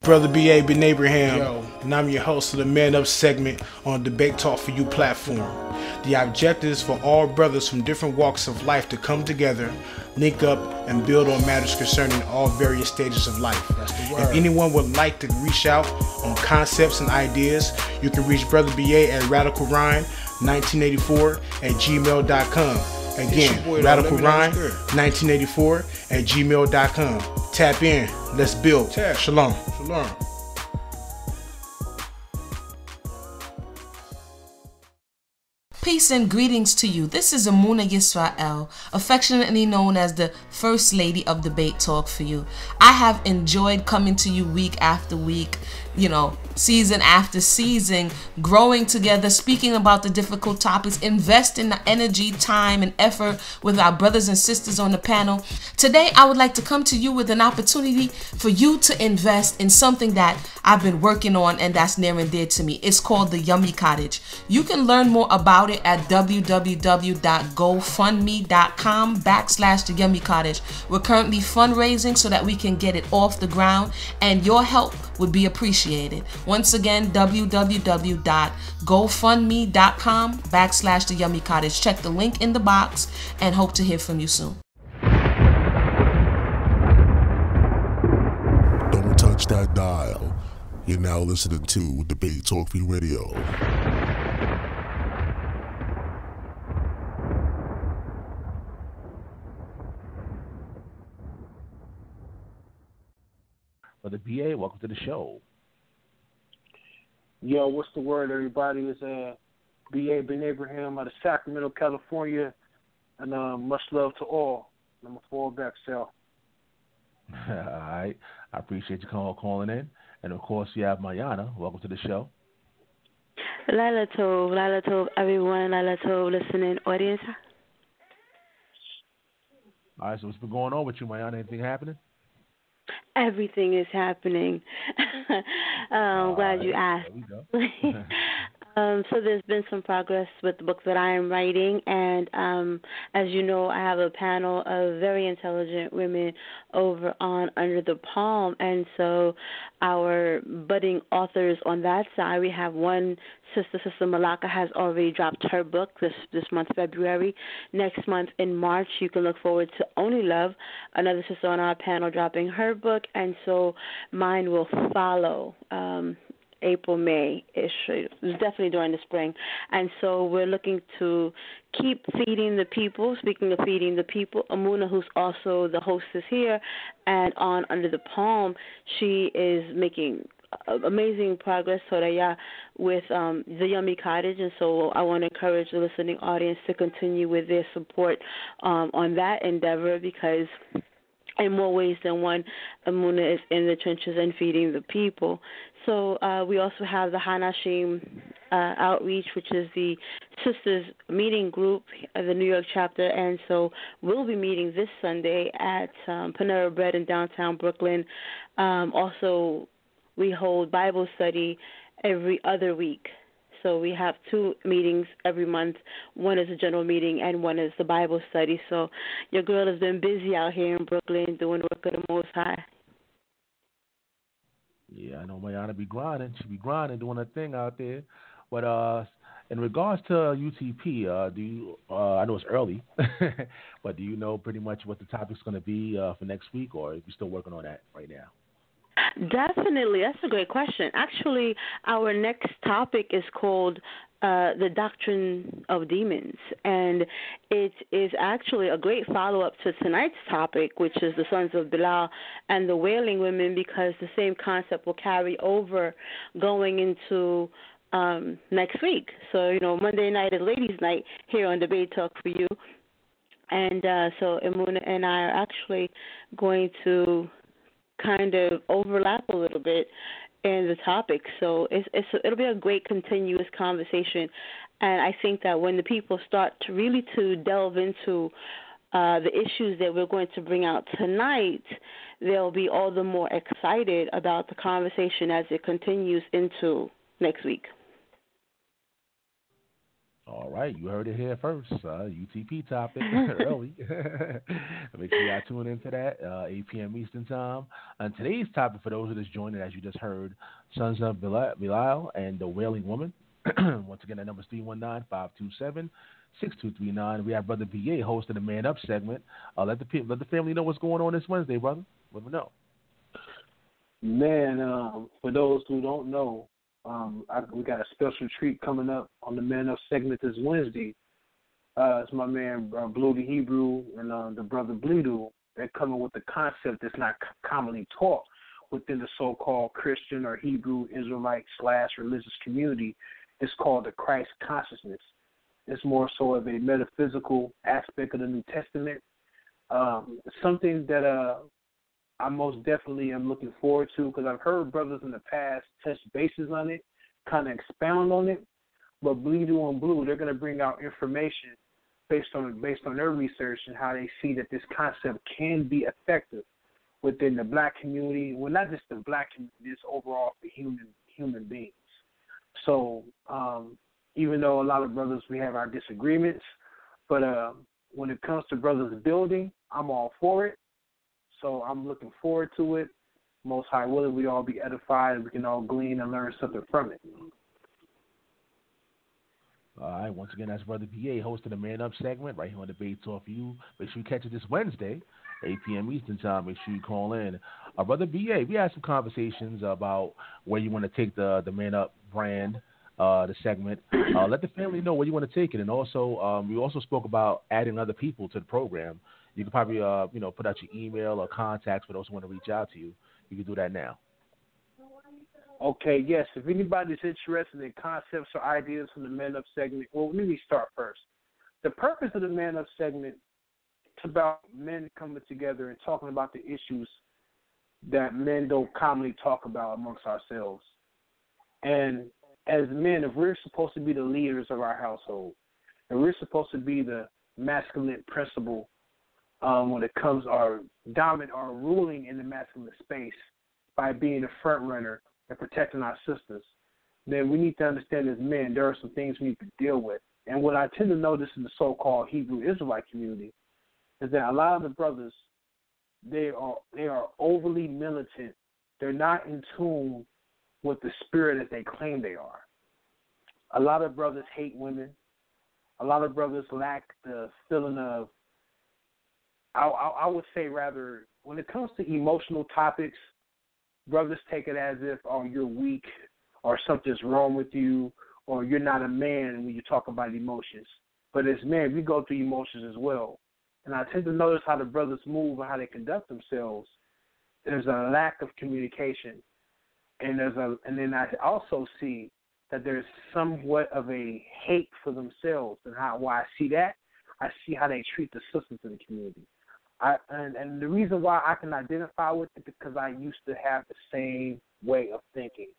Brother B.A. Ben Abraham, and I'm your host of the Man Up segment on Debate Talk For You platform. The objective is for all brothers from different walks of life to come together, link up, and build on matters concerning all various stages of life. If anyone would like to reach out on concepts and ideas, you can reach Brother B.A. at radicalrhyme1984@gmail.com. Again, radicalrhyme1984@gmail.com. Tap in. Let's build. Shalom. Shalom. Peace and greetings to you. This is Emunah Yisrael, affectionately known as the First Lady of Debate Talk For You. I have enjoyed coming to you week after week, season after season, growing together, speaking about the difficult topics, investing the energy, time, and effort with our brothers and sisters on the panel. Today, I would like to come to you with an opportunity for you to invest in something that I've been working on and that's near and dear to me. It's called the Yummy Cottage. You can learn more about it at www.gofundme.com/the Yummy Cottage. We're currently fundraising so that we can get it off the ground, and your help would be appreciated. Once again, www.gofundme.com/the Yummy Cottage. Check the link in the box and hope to hear from you soon. Don't touch that dial. You're now listening to Debate Talk For You Radio. Brother B.A., welcome to the show. Yo, what's the word, everybody? It's B.A. Ben Abraham out of Sacramento, California, and much love to all. I'm a fallback cell. All right. I appreciate you calling in. And, of course, you have Mayanah. Welcome to the show. Lala Tov, everyone. Lala Tov, listening audience. All right, so what's been going on with you, Mayanah? Anything happening? Everything is happening. I'm glad you asked. There we go. So there's been some progress with the book that I am writing, and as you know, I have a panel of very intelligent women over on Under the Palm, and so our budding authors on that side, we have one sister Malaka has already dropped her book this month, February. Next month in March, you can look forward to Only Love, another sister on our panel dropping her book, and so mine will follow. April, May-ish, definitely during the spring. And so we're looking to keep feeding the people. Speaking of feeding the people, Emunah, who's also the hostess here and on Under the Palm, she is making amazing progress, Soraya, with the Yummy Cottage. And so I want to encourage the listening audience to continue with their support on that endeavor, because in more ways than one, Emunah is in the trenches and feeding the people. So we also have the Hanashim Outreach, which is the Sisters Meeting Group, the New York chapter, and so we'll be meeting this Sunday at Panera Bread in downtown Brooklyn. Also, we hold Bible study every other week. So we have 2 meetings every month. One is a general meeting and one is the Bible study. So your girl has been busy out here in Brooklyn doing the work of the Most High. Yeah, I know Mayanah be grinding. She be grinding, doing her thing out there. But in regards to UTP, do you? I know it's early, but do you know pretty much what the topic's going to be for next week, or are you still working on that right now? Definitely. That's a great question. Actually, our next topic is called The Doctrine of Demons, and it is actually a great follow-up to tonight's topic, which is the sons of Belial and the Wailing women, because the same concept will carry over going into next week. So, Monday night is ladies' night here on Debate Talk For You, and so Emunah and I are actually going to kind of overlap a little bit in the topic. So it'll be a great continuous conversation. And I think that when the people start to really delve into the issues that we're going to bring out tonight, they'll be all the more excited about the conversation as it continues into next week. All right, you heard it here first. UTP topic early. Make sure y'all tune into that, 8 p.m. Eastern Time. And today's topic, for those who just joined it, as you just heard, Sons of Belial and the Wailing Woman. Once again, that number is 319-527-6239. We have Brother BA hosting the Man Up segment. Let the family know what's going on this Wednesday, brother. Let them know. Man, for those who don't know, we got a special treat coming up on the Man Up segment this Wednesday. It's my man Blue the Hebrew and the brother Belial. They're coming with a concept that's not commonly taught within the so-called Christian or Hebrew Israelite / religious community. It's called the Christ consciousness. It's more so of a metaphysical aspect of the New Testament. Something that I most definitely am looking forward to, because I've heard brothers in the past touch bases on it, kind of expound on it. But Belial and Blue, they're going to bring out information based on their research and how they see that this concept can be effective within the black community. Well, not just the black community, it's overall for human beings. So even though a lot of brothers, we have our disagreements, but when it comes to brothers building, I'm all for it. So I'm looking forward to it. Most High willing, we all be edified and we can all glean and learn something from it. All right, once again, that's Brother BA hosting the Man Up segment right here on Debate Talk for You. Make sure you catch it this Wednesday, 8 p.m. Eastern Time. Make sure you call in. Brother BA, we had some conversations about where you want to take the Man Up brand, the segment. Let the family know where you want to take it. And also, we also spoke about adding other people to the program. You can probably, put out your email or contacts for those who want to reach out to you. You can do that now. Okay, yes. If anybody's interested in concepts or ideas from the Man Up segment, well, let me start first. The purpose of the Man Up segment is about men coming together and talking about the issues that men don't commonly talk about amongst ourselves. And as men, if we're supposed to be the leaders of our household, and we're supposed to be the masculine principle when it comes our dominant or ruling in the masculine space by being a front runner and protecting our sisters, then we need to understand as men there are some things we need to deal with. And what I tend to notice in the so-called Hebrew Israelite community is that a lot of the brothers, they are overly militant. They're not in tune with the spirit that they claim they are. A lot of brothers hate women. A lot of brothers lack the feeling of, I would say rather, when it comes to emotional topics, brothers take it as if, oh, you're weak or something's wrong with you or you're not a man when you talk about emotions. But as men, we go through emotions as well. And I tend to notice how the brothers move and how they conduct themselves. There's a lack of communication. And then I also see that there's somewhat of a hate for themselves. And why I see that, I see how they treat the sisters in the community. And the reason why I can identify with it because I used to have the same way of thinking.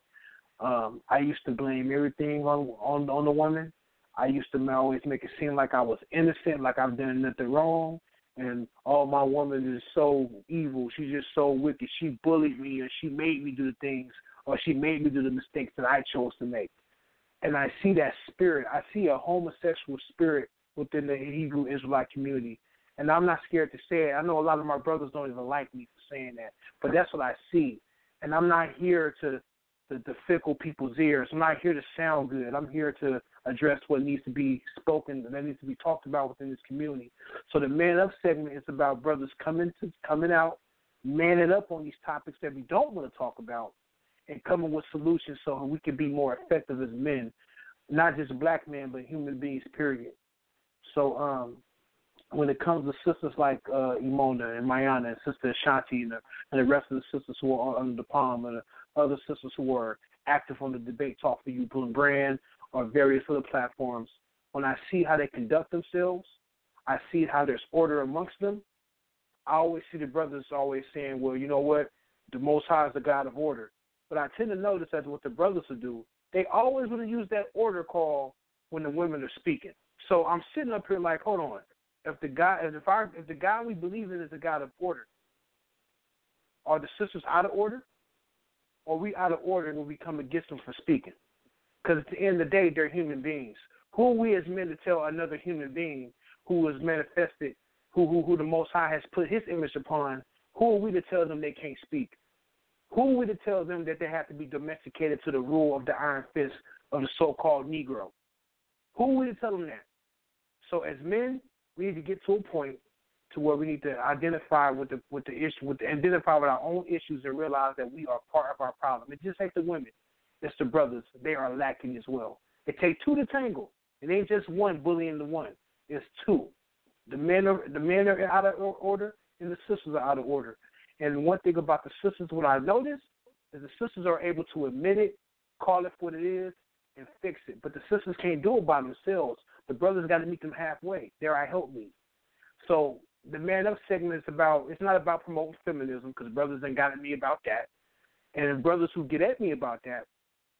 I used to blame everything on the woman. I used to always make it seem like I was innocent, like I've done nothing wrong, and my woman is so evil. She's just so wicked. She bullied me, and she made me do the things, or she made me do the mistakes that I chose to make. And I see that spirit. I see a homosexual spirit within the Hebrew Israelite community. And I'm not scared to say it. I know a lot of my brothers don't even like me for saying that, but that's what I see. And I'm not here to fickle people's ears. I'm not here to sound good. I'm here to address what needs to be spoken and that needs to be talked about within this community. So the Man Up segment is about brothers coming out, manning up on these topics that we don't want to talk about, and coming with solutions so we can be more effective as men, not just black men, but human beings, period. So when it comes to sisters like Emunah and Mayanah and Sister Ashanti and the rest of the sisters who are under the palm and the other sisters who are active on the Debate Talk for You brand or various other platforms, when I see how they conduct themselves, I see how there's order amongst them, I always see the brothers always saying, well, you know what, the Most High is the God of order. But I tend to notice that what the brothers will do, they always want to use that order call when the women are speaking. So I'm sitting up here like, hold on. If the God we believe in is the God of order, are the sisters out of order? Or are we out of order when we come against them for speaking? Because at the end of the day, they're human beings. Who are we as men to tell another human being who is manifested, who the Most High has put His image upon? Who are we to tell them they can't speak? Who are we to tell them that they have to be domesticated to the rule of the iron fist of the so-called Negro? Who are we to tell them that? So as men, we need to get to a point to where we need to identify with the issue, identify with our own issues, and realize that we are part of our problem. It just ain't the women; it's the brothers. They are lacking as well. It takes two to tangle. It ain't just one bullying the one. It's two. The men are out of order, and the sisters are out of order. And one thing about the sisters, what I noticed, is the sisters are able to admit it, call it for what it is, and fix it. But the sisters can't do it by themselves. The brothers got to meet them halfway. There, I help me. So the Man Up segment is it's not about promoting feminism, because brothers ain't got at me about that. And the brothers who get at me about that,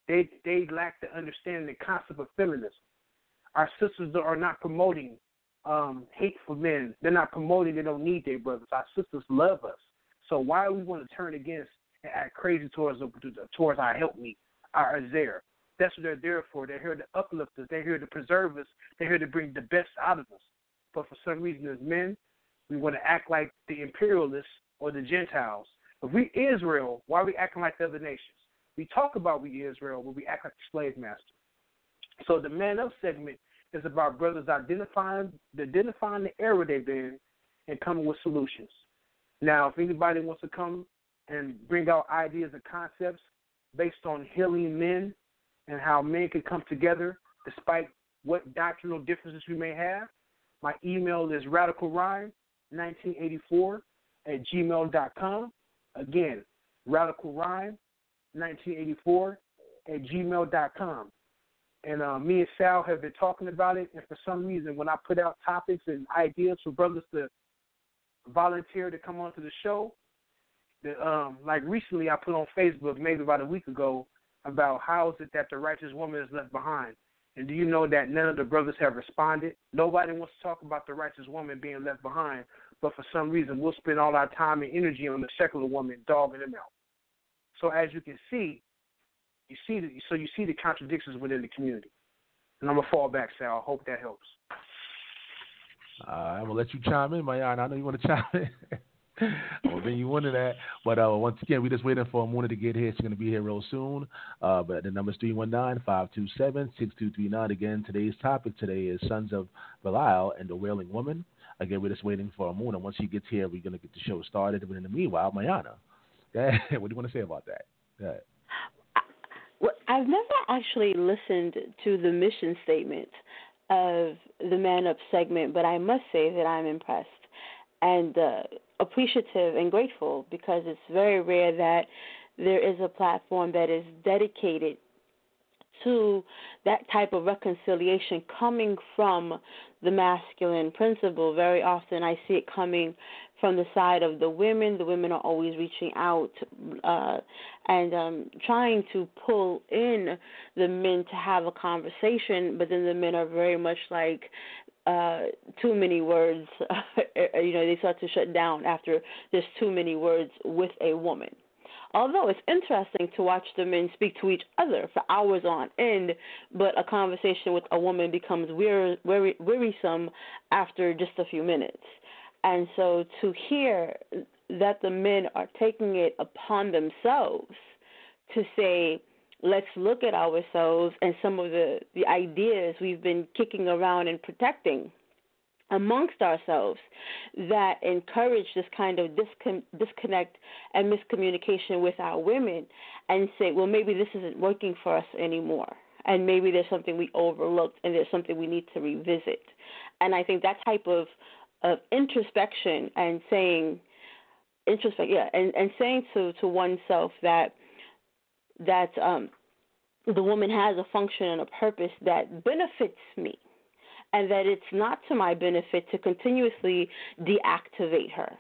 they lack the understanding the concept of feminism. Our sisters are not promoting hate for men. They're not promoting they don't need their brothers. Our sisters love us. So why do we want to turn against and act crazy towards our helpmeet, our Azer? That's what they're there for. They're here to uplift us. They're here to preserve us. They're here to bring the best out of us. But for some reason, as men, we want to act like the imperialists or the Gentiles. If we Israel, why are we acting like the other nations? We talk about we Israel, but we act like the slave master. So the Man Up segment is about brothers identifying the error they've in and coming with solutions. Now, if anybody wants to come and bring out ideas and concepts based on healing men and how men can come together despite what doctrinal differences we may have, my email is radicalrhyme1984@gmail.com. Again, radicalrhyme1984@gmail.com. And me and Sal have been talking about it, and for some reason, when I put out topics and ideas for brothers to volunteer to come onto the show, like recently I put on Facebook maybe about a week ago about how is it that the righteous woman is left behind. And do you know that none of the brothers have responded? Nobody wants to talk about the righteous woman being left behind, but for some reason we'll spend all our time and energy on the secular woman, dogging them out. So as you can see, you see the contradictions within the community. And I'm going to fall back, Sal. I hope that helps. I'm going to let you chime in, Mayanah. I know you want to chime in. I'm going to bring you into that. But once again, we're just waiting for Emunah to get here. She's going to be here real soon. But the number is 319-527-6239. Again, today's topic today is Sons of Belial and the Wailing Woman. Again, we're just waiting for Emunah. Once she gets here, we're going to get the show started. But in the meanwhile, Mayanah, what do you want to say about that? Go ahead. Well, I've never actually listened to the mission statement of the Man Up segment, but I must say that I'm impressed and appreciative and grateful, because it's very rare that there is a platform that is dedicated to that type of reconciliation coming from the masculine principle. Very often I see it coming from the side of the women. The women are always reaching out and trying to pull in the men to have a conversation, but then the men are very much like too many words. They start to shut down after there's too many words with a woman. Although it's interesting to watch the men speak to each other for hours on end, but a conversation with a woman becomes wearisome after just a few minutes. And so to hear that the men are taking it upon themselves to say, let's look at ourselves and some of the ideas we've been kicking around and protecting amongst ourselves that encourage this kind of disconnect and miscommunication with our women, and say, well, maybe this isn't working for us anymore, and maybe there's something we overlooked and there's something we need to revisit. And I think that type of introspection and saying saying to oneself that the woman has a function and a purpose that benefits me, and that it's not to my benefit to continuously deactivate her,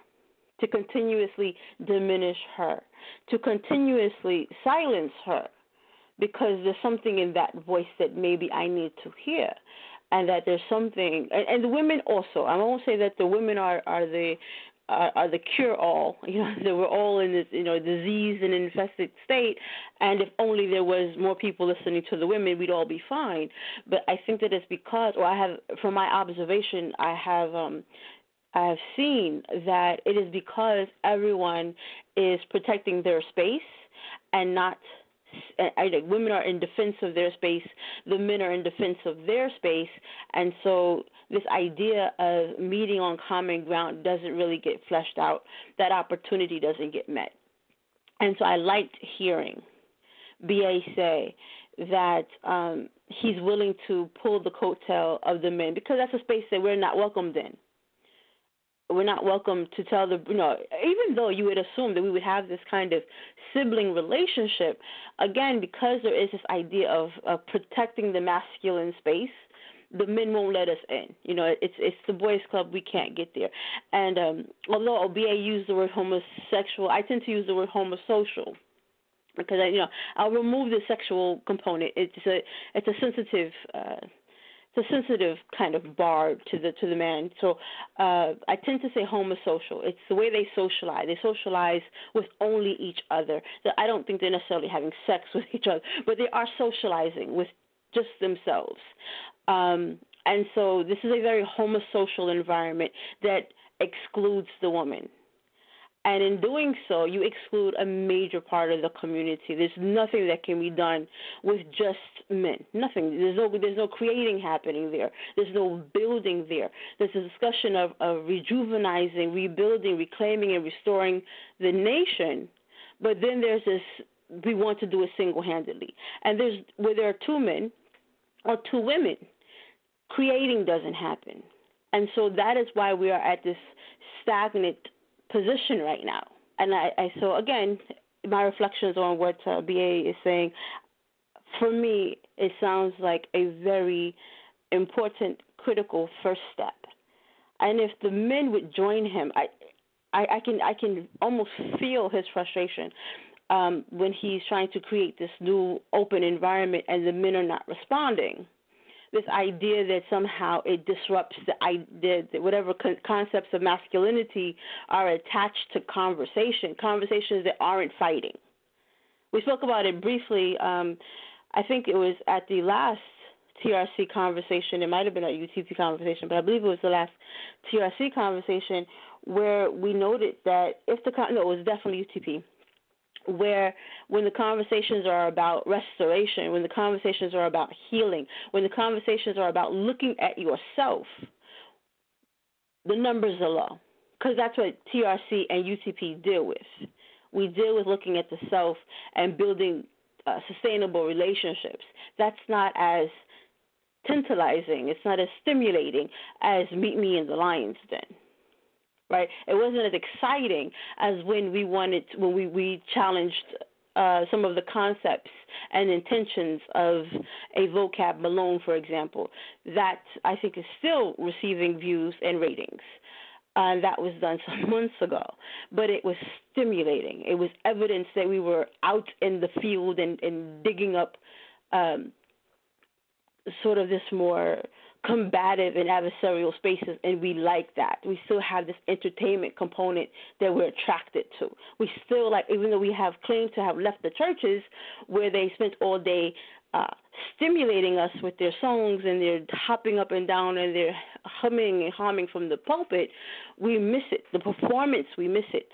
to continuously diminish her, to continuously silence her, because there's something in that voice that maybe I need to hear, and that there's something, and the women also, I won't say that the women are the are the cure-all. That we're all in this, diseased and infested state, and if only there was more people listening to the women, we'd all be fine. But I think that it's because, from my observation, I have seen that it is because everyone is protecting their space and not. Women are in defense of their space, the men are in defense of their space, and so this idea of meeting on common ground doesn't really get fleshed out. That opportunity doesn't get met. And so I liked hearing B.A. say that he's willing to pull the coattail of the men, because that's a space that we're not welcomed in. We're not welcome to tell even though you would assume that we would have this kind of sibling relationship, again, because there is this idea of protecting the masculine space, the men won't let us in. It's the boys' club, we can't get there. And although B.A. used the word homosexual, I tend to use the word homosocial, because I'll remove the sexual component. It's a sensitive. It's a sensitive kind of bar to the man. So I tend to say homosocial. It's the way they socialize. They socialize with only each other. I don't think they're necessarily having sex with each other, but they are socializing with just themselves. And so this is a very homosocial environment that excludes the woman. And in doing so, you exclude a major part of the community. There's nothing that can be done with just men. Nothing. There's no creating happening there. There's no building there. There's a discussion of rejuvenizing, rebuilding, reclaiming, and restoring the nation. But then there's this, we want to do it single-handedly. And where there are two men or two women, creating doesn't happen. And so that is why we are at this stagnant position right now. And so again, my reflections on what BA is saying, for me, it sounds like a very important, critical first step. And if the men would join him, I can almost feel his frustration when he's trying to create this new open environment and the men are not responding. This idea that somehow it disrupts the whatever concepts of masculinity are attached to conversations that aren't fighting. We spoke about it briefly. I think it was at the last TRC conversation. It might have been a UTP conversation, but I believe it was the last TRC conversation where we noted that it was definitely UTP, where when the conversations are about restoration, when the conversations are about healing, when the conversations are about looking at yourself, the numbers are low, because that's what TRC and UTP deal with. We deal with looking at the self and building sustainable relationships. That's not as tantalizing, it's not as stimulating as Meet Me in the Lion's Den. Right, it wasn't as exciting as when we challenged some of the concepts and intentions of a vocab Malone, for example. That I think is still receiving views and ratings. That was done some months ago, but it was stimulating. It was evidence that we were out in the field and digging up sort of this more combative and adversarial spaces, and we like that. We still have this entertainment component that we're attracted to. We still even though we have claimed to have left the churches where they spent all day stimulating us with their songs and they're hopping up and down and they're humming and humming from the pulpit, we miss it. The performance, we miss it.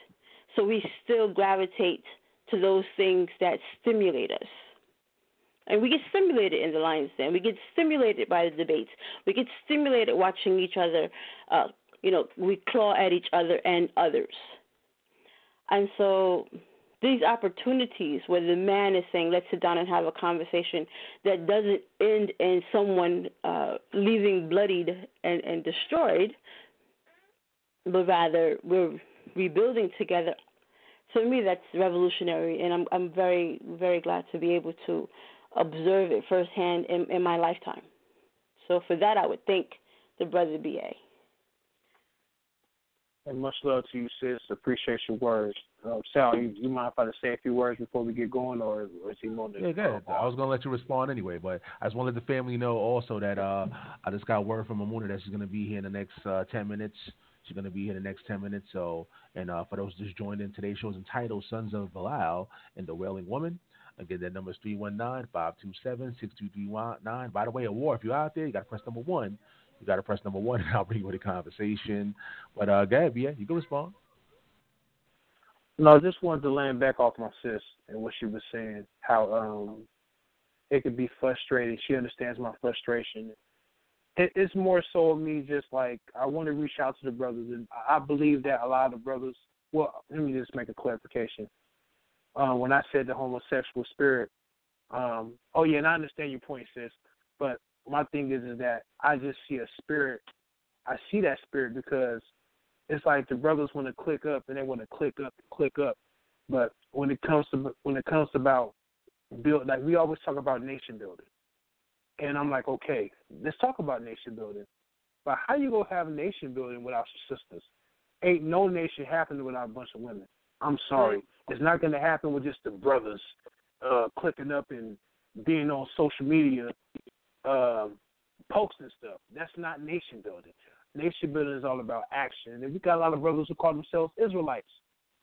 So we still gravitate to those things that stimulate us. And we get stimulated in the Lion's Den. We get stimulated by the debates. We get stimulated watching each other. We claw at each other and others. And so these opportunities where the man is saying, let's sit down and have a conversation that doesn't end in someone leaving bloodied and destroyed, but rather we're rebuilding together. To me, that's revolutionary, and I'm very, very glad to be able to observe it firsthand in my lifetime. So for that, I would thank the brother B.A. And much love to you, sis. Appreciate your words. Sal, you mind if I just say a few words before we get going, or is he more than... Yeah, go ahead. I was going to let you respond anyway, but I just want to let the family know also that I just got word from Emunah that she's going to be here in the next 10 minutes. She's going to be here in the next 10 minutes. So, and for those just joined in, today's show is entitled Sons of Belial and the Wailing Woman. Again, that number is 319-527-6239. By the way, War, if you're out there, you got to press number 1. You got to press number 1, and I'll bring you with a conversation. But, Gab, yeah, you can respond. No, I just wanted to land back off my sis and what she was saying, how it could be frustrating. She understands my frustration. It's more so of me just like I want to reach out to the brothers, and I believe that a lot of the brothers, well, let me just make a clarification. When I said the homosexual spirit, and I understand your point, sis, but my thing is that I just see a spirit. I see that spirit because it's like the brothers want to click up and they want to click up. But when it comes to about build, like we always talk about nation building, and I'm like, okay, let's talk about nation building. But how you gonna have nation building without your sisters? Ain't no nation happening without a bunch of women. I'm sorry, it's not gonna happen with just the brothers clicking up and being on social media, posting stuff. That's not nation building. Nation building is all about action. And we got a lot of brothers who call themselves Israelites.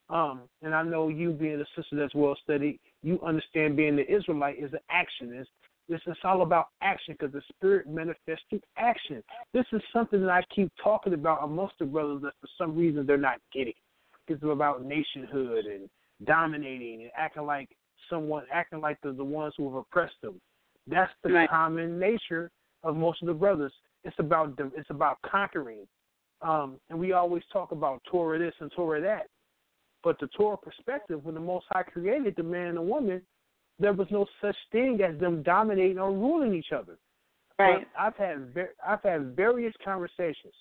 And I know you being a sister that's well studied, you understand being the Israelite is an action. It's all about action because the spirit manifests through action. This is something that I keep talking about amongst the brothers that for some reason they're not getting. It's about nationhood and dominating and acting like they're the ones who have oppressed them. That's the common nature of most of the brothers. It's about conquering. And we always talk about Torah this and Torah that. But the Torah perspective, when the Most High created the man and the woman, there was no such thing as them dominating or ruling each other. Right. But I've had various conversations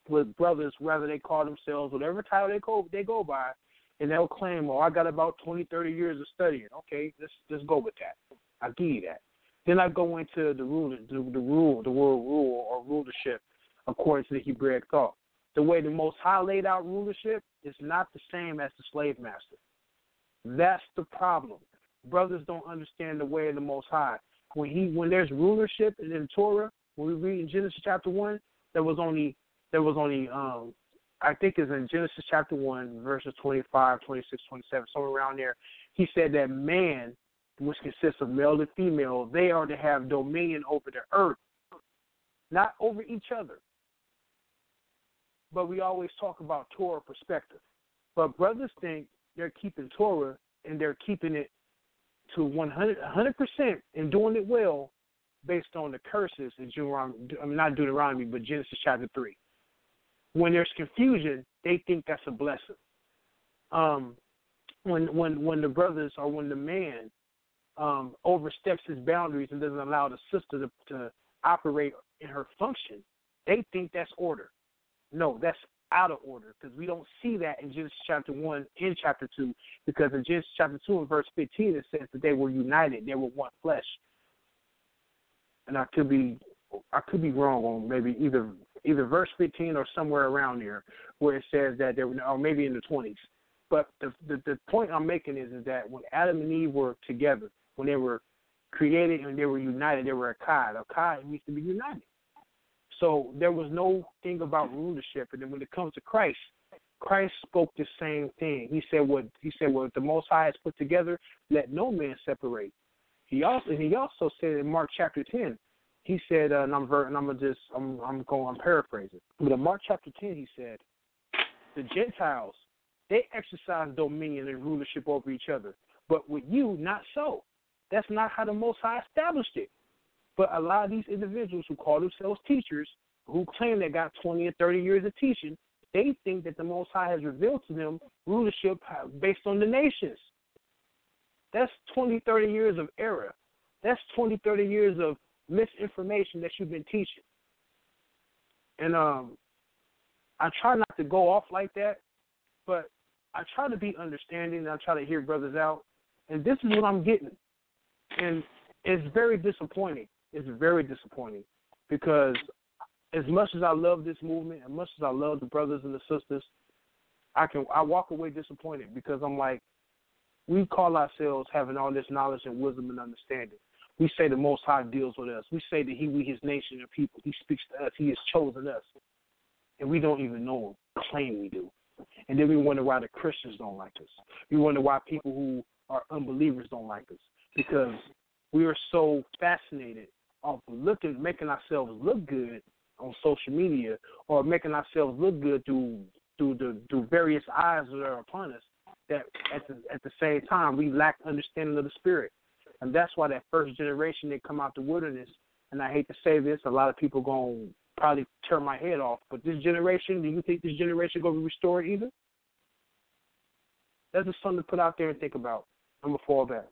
with brothers, whether they call themselves whatever title they go by, and they'll claim, I got about 20, 30 years of studying. Okay, let's go with that. I'll give you that. Then I go into the world rule or rulership according to the Hebraic thought. The way the Most High laid out rulership is not the same as the slave master. That's the problem. Brothers don't understand the way of the Most High. When there's rulership in the Torah, when we read in Genesis chapter 1, there was only I think it's in Genesis chapter 1, verses 25, 26, 27, somewhere around there. He said that man, which consists of male and female, they are to have dominion over the earth, not over each other. But we always talk about Torah perspective. But brothers think they're keeping Torah and they're keeping it to 100% and doing it well based on the curses in not Deuteronomy, but Genesis chapter 3. When there's confusion, they think that's a blessing. When the brothers or when the man oversteps his boundaries and doesn't allow the sister to operate in her function, they think that's order. No, that's out of order because we don't see that in Genesis chapter 1 and chapter 2 because in Genesis chapter 2 and verse 15 it says that they were united, they were one flesh. And I could be wrong on maybe either verse 15 or somewhere around there where it says that they were, or maybe in the 20s. But the point I'm making is that when Adam and Eve were together, when they were created and they were united, they were Akkad. Akkad means to be united. So there was no thing about rulership. And then when it comes to Christ, Christ spoke the same thing. He said what the Most High has put together, let no man separate. He also said in Mark chapter 10, he said, and I'm paraphrasing. But in Mark chapter 10, he said, the Gentiles, they exercise dominion and rulership over each other. But with you, not so. That's not how the Most High established it. But a lot of these individuals who call themselves teachers, who claim they got 20 or 30 years of teaching, they think that the Most High has revealed to them rulership based on the nations. That's 20, 30 years of error. That's 20, 30 years of misinformation that you've been teaching. And I try not to go off like that, but I try to be understanding and I try to hear brothers out. And this is what I'm getting. And it's very disappointing. It's very disappointing because as much as I love this movement, as much as I love the brothers and the sisters, I walk away disappointed because I'm like, we call ourselves having all this knowledge and wisdom and understanding. We say the Most High deals with us. We say that we his nation and people. He speaks to us. He has chosen us. and we don't even know them, claim we do. And then we wonder why the Christians don't like us. We wonder why people who are unbelievers don't like us, because we are so fascinated of making ourselves look good on social media, or making ourselves look good through various eyes that are upon us, that at the same time we lack understanding of the Spirit. And that's why that first generation that come out the wilderness, and I hate to say this, a lot of people going to probably tear my head off, but this generation, do you think this generation going to be restored either? That's just something to put out there and think about. I'm going to fall back.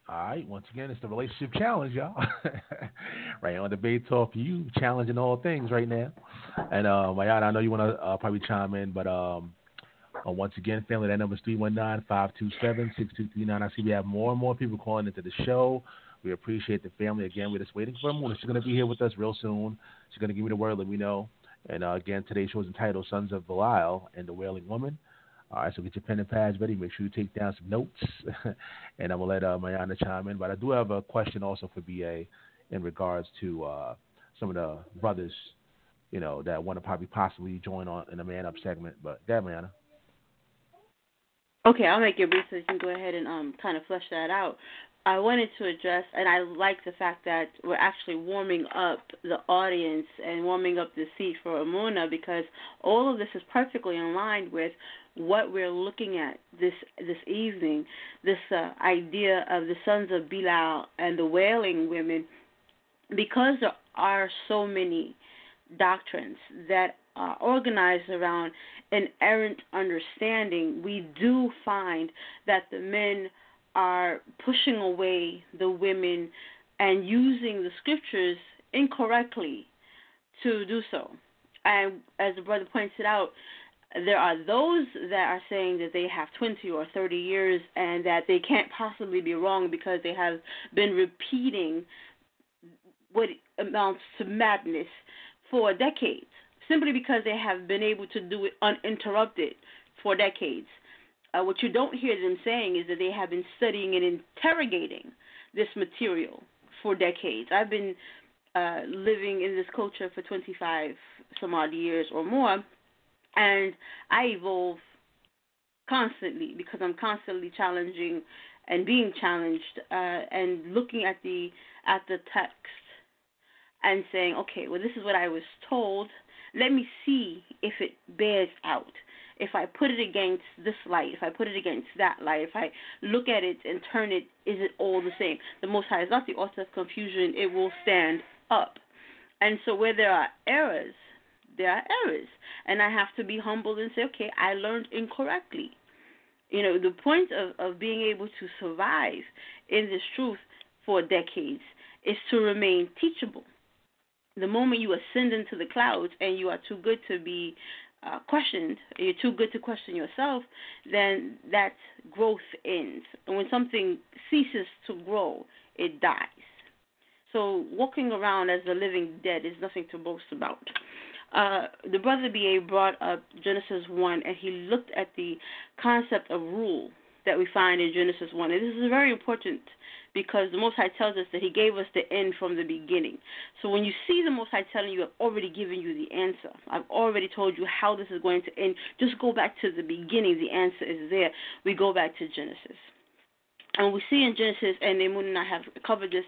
All right, once again, it's the relationship challenge, y'all. Right on Debate Talk for you, challenging all things right now. And Mayanah, I know you want to probably chime in, but once again, family, that number is 319-527-6239. I see we have more and more people calling into the show. We appreciate the family. Again, we're just waiting for Emunah. She's going to be here with us real soon. She's going to give me the word, let me know. And again, today's show is entitled Sons of Belial and the Wailing Woman. All right, so get your pen and pads ready. Make sure you take down some notes. And I'm going to let Mayanah chime in. But I do have a question also for BA in regards to some of the brothers, that want to probably possibly join on in the Man Up segment. But go ahead, Mayanah. Okay, I'll make it brief so you can go ahead and kind of flesh that out. I wanted to address, and I like the fact that we're actually warming up the audience and warming up the seat for Emunah, because all of this is perfectly in line with what we're looking at this evening, this idea of the sons of Belial and the Wailing women, because there are so many doctrines that are organized around an errant understanding. We do find that the men are pushing away the women and using the scriptures incorrectly to do so. And as the brother pointed out, there are those that are saying that they have 20 or 30 years and that they can't possibly be wrong because they have been repeating what amounts to madness for decades, simply because they have been able to do it uninterrupted for decades. What you don't hear them saying is that they have been studying and interrogating this material for decades. I've been living in this culture for 25 some odd years or more, and I evolve constantly because I'm constantly challenging and being challenged and looking at the text and saying, okay, well, this is what I was told. Let me see if it bears out. If I put it against this light, if I put it against that light, if I look at it and turn it, is it all the same? The Most High is not the author of confusion. It will stand up. And so where there are errors, there are errors. And I have to be humble and say, okay, I learned incorrectly. The point of being able to survive in this truth for decades is to remain teachable. The moment you ascend into the clouds and you are too good to be questioned, you're too good to question yourself, then that growth ends. And when something ceases to grow, it dies. So walking around as the living dead is nothing to boast about. The brother B.A. brought up Genesis 1, and he looked at the concept of rule that we find in Genesis 1. And this is very important because the Most High tells us that he gave us the end from the beginning. So when you see the Most High telling you, I've already given you the answer. I've already told you how this is going to end. Just go back to the beginning. The answer is there. We go back to Genesis. And we see in Genesis, and Emunah and I have covered this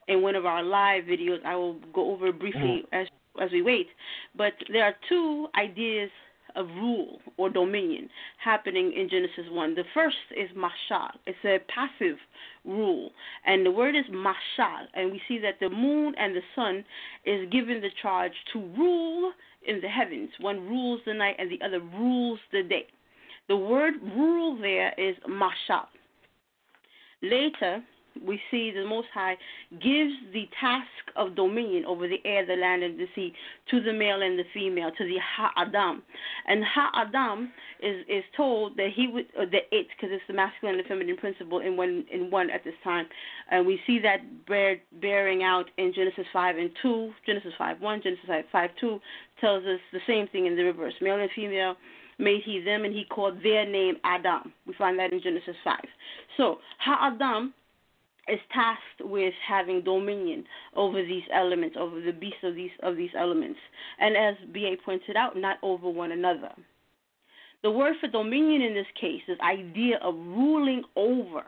in one of our live videos. I will go over briefly as we wait. But there are two ideas of rule or dominion happening in Genesis 1. The first is mashal. It's a passive rule. And the word is mashal. And we see that the moon and the sun is given the charge to rule in the heavens. One rules the night and the other rules the day. The word rule there is mashal. Later, we see the Most High gives the task of dominion over the air, the land, and the sea to the male and the female, to the Ha-Adam. And Ha-Adam is told that he would, because it's the masculine and the feminine principle in one at this time. And we see that bearing out in Genesis 5 and 2, Genesis 5:1, Genesis 5:2 tells us the same thing in the reverse. Male and female made he them, and he called their name Adam. We find that in Genesis 5. So Ha-Adam is tasked with having dominion over these elements, over the beasts of these elements. And as B.A. pointed out, not over one another. The word for dominion in this case, this idea of ruling over